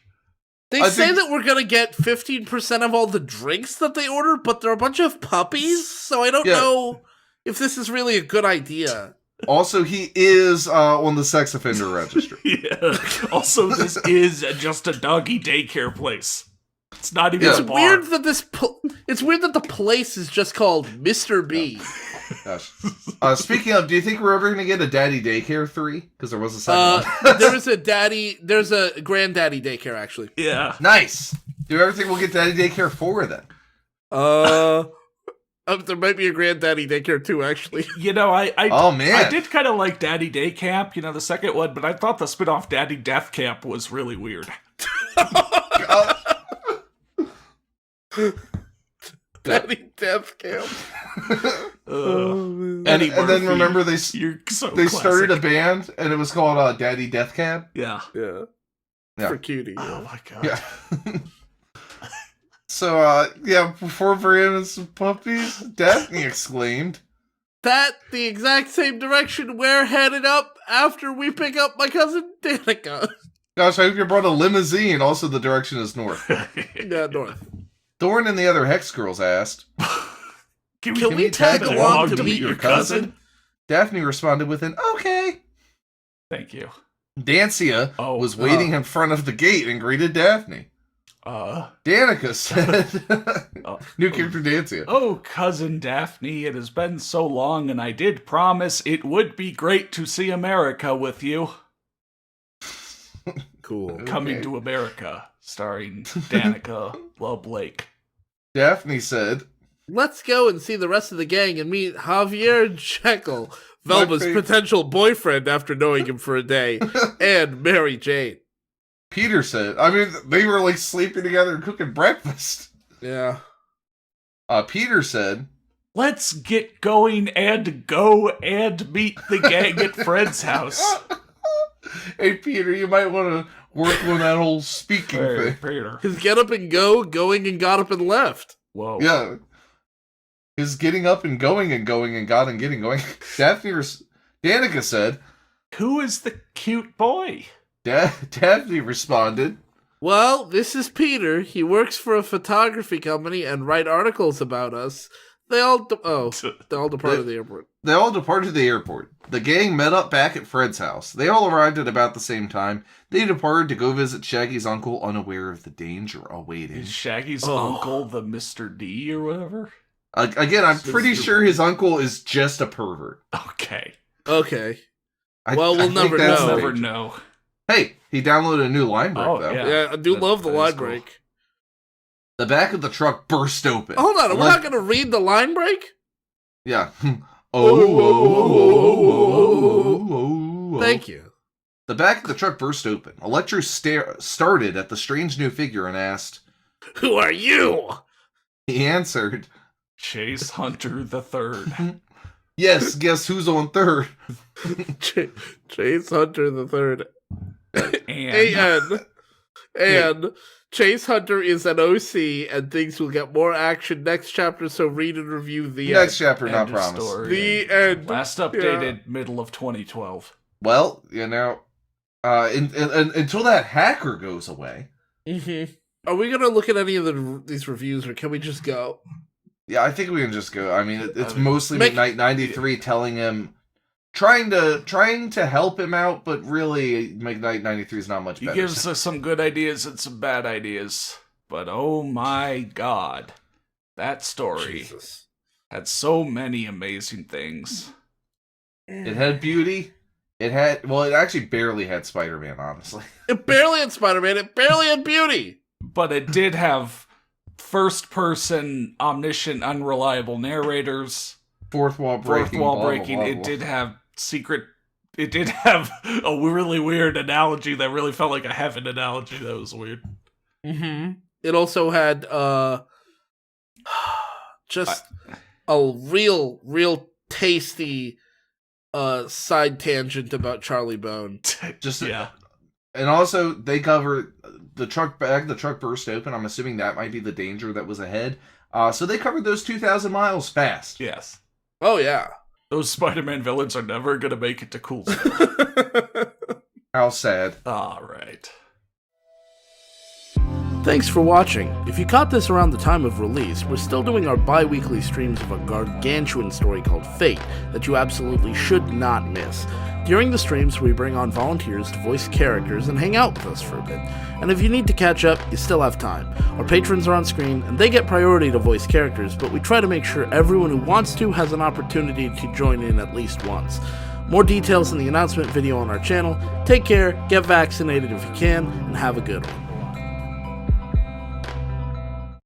They I say think- that we're gonna get 15% of all the drinks that they order, but they're a bunch of puppies, so I don't Yeah. know if this is really a good idea. Also, he is on the sex offender registry. Yeah. Also, this is just a doggy daycare place. It's not even Yeah. a It's bar. weird that it's weird that the place is just called Mr. B. Gosh. Speaking of, do you think we're ever going to get a Daddy Daycare 3? Because there was a second one. There's a granddaddy daycare actually. Yeah. Nice. Do you ever think we'll get Daddy Daycare 4 then? There might be a granddaddy daycare too, actually. You know, Oh, man. I did kind of like Daddy Day Camp, you know, the second one, but I thought the spin-off Daddy Death Camp was really weird. Daddy Death Camp. And Eddie then Murphy, remember they you're so started a classic. band and it was called Daddy Death Camp. Yeah. Yeah. Yeah. For cutie. Oh my god. Yeah. So perform for him and some puppies. Daphne exclaimed. That the exact same direction we're headed up after we pick up my cousin Danica. Gosh, I hope you brought a limousine. Also, the direction is north. Yeah, north. Thorne and the other Hex girls asked. Can we tag along to meet your cousin? Daphne responded with an okay. Thank you. Dancia was waiting in front of the gate and greeted Daphne. Danica said, new character Dancia. Oh, cousin Daphne, it has been so long, and I did promise it would be great to see America with you. Cool. Coming to America, starring Danica Lovelake. Daphne said, Let's go and see the rest of the gang and meet Javier Jekyll, Velma's potential boyfriend after knowing him for a day, and Mary Jane. Peter said, I mean, they were like sleeping together and cooking breakfast. Yeah. Peter said, Let's get going and go and meet the gang at Fred's house. hey, Peter, you might want to work on that whole speaking thing. Peter. His get up and go, going and got up and left. Whoa. Yeah. His getting up and going and got and getting going. Danica said, Who is the cute boy? Daphne responded, Well, this is Peter. He works for a photography company and write articles about us. They all departed the airport. They all departed the airport. The gang met up back at Fred's house. They all arrived at about the same time. They departed to go visit Shaggy's uncle, unaware of the danger awaiting. Is Shaggy's uncle the Mr. D or whatever? Again, I'm pretty sure his uncle is just a pervert. Okay. Okay. We'll never know. We'll never know. Hey, he downloaded a new line break, though. Yeah, I do love the line break. The back of the truck burst open. Hold on, we're not going to read the line break? Yeah. Thank you. The back of the truck burst open. Electro started at the strange new figure and asked, Who are you? He answered, Chase Hunter the Third. Yes, guess who's on third? Chase Hunter the Third. And Chase Hunter is an OC, and things will get more action next chapter, so read and review the next end. chapter, not promise. The end. Last updated middle of 2012. Well, until that hacker goes away. Mm-hmm. Are we going to look at any of these reviews, or can we just go? Yeah, I think we can just go. I mean, it's mostly McKnight 93 telling him, trying to help him out, but really, McKnight 93 is not much better. He gives us some good ideas and some bad ideas, but oh my god, that story had so many amazing things. It had beauty. It actually barely had Spider-Man, honestly. It barely had Spider-Man. It barely had beauty. But it did have first-person, omniscient, unreliable narrators. Fourth wall breaking. It did have It did have a really weird analogy that really felt like a heaven analogy. That was weird. Mm-hmm. It also had just a real tasty side tangent about Charlie Bone. Yeah. And also, they cover the truck burst open. I'm assuming that might be the danger that was ahead. So they covered those 2,000 miles fast. Yes. Oh, yeah. Those Spider-Man villains are never going to make it to Cool Stuff. How sad. All right. Thanks for watching. If you caught this around the time of release, we're still doing our bi-weekly streams of a gargantuan story called Fate that you absolutely should not miss. During the streams, we bring on volunteers to voice characters and hang out with us for a bit. And if you need to catch up, you still have time. Our patrons are on screen, and they get priority to voice characters, but we try to make sure everyone who wants to has an opportunity to join in at least once. More details in the announcement video on our channel. Take care, get vaccinated if you can, and have a good one.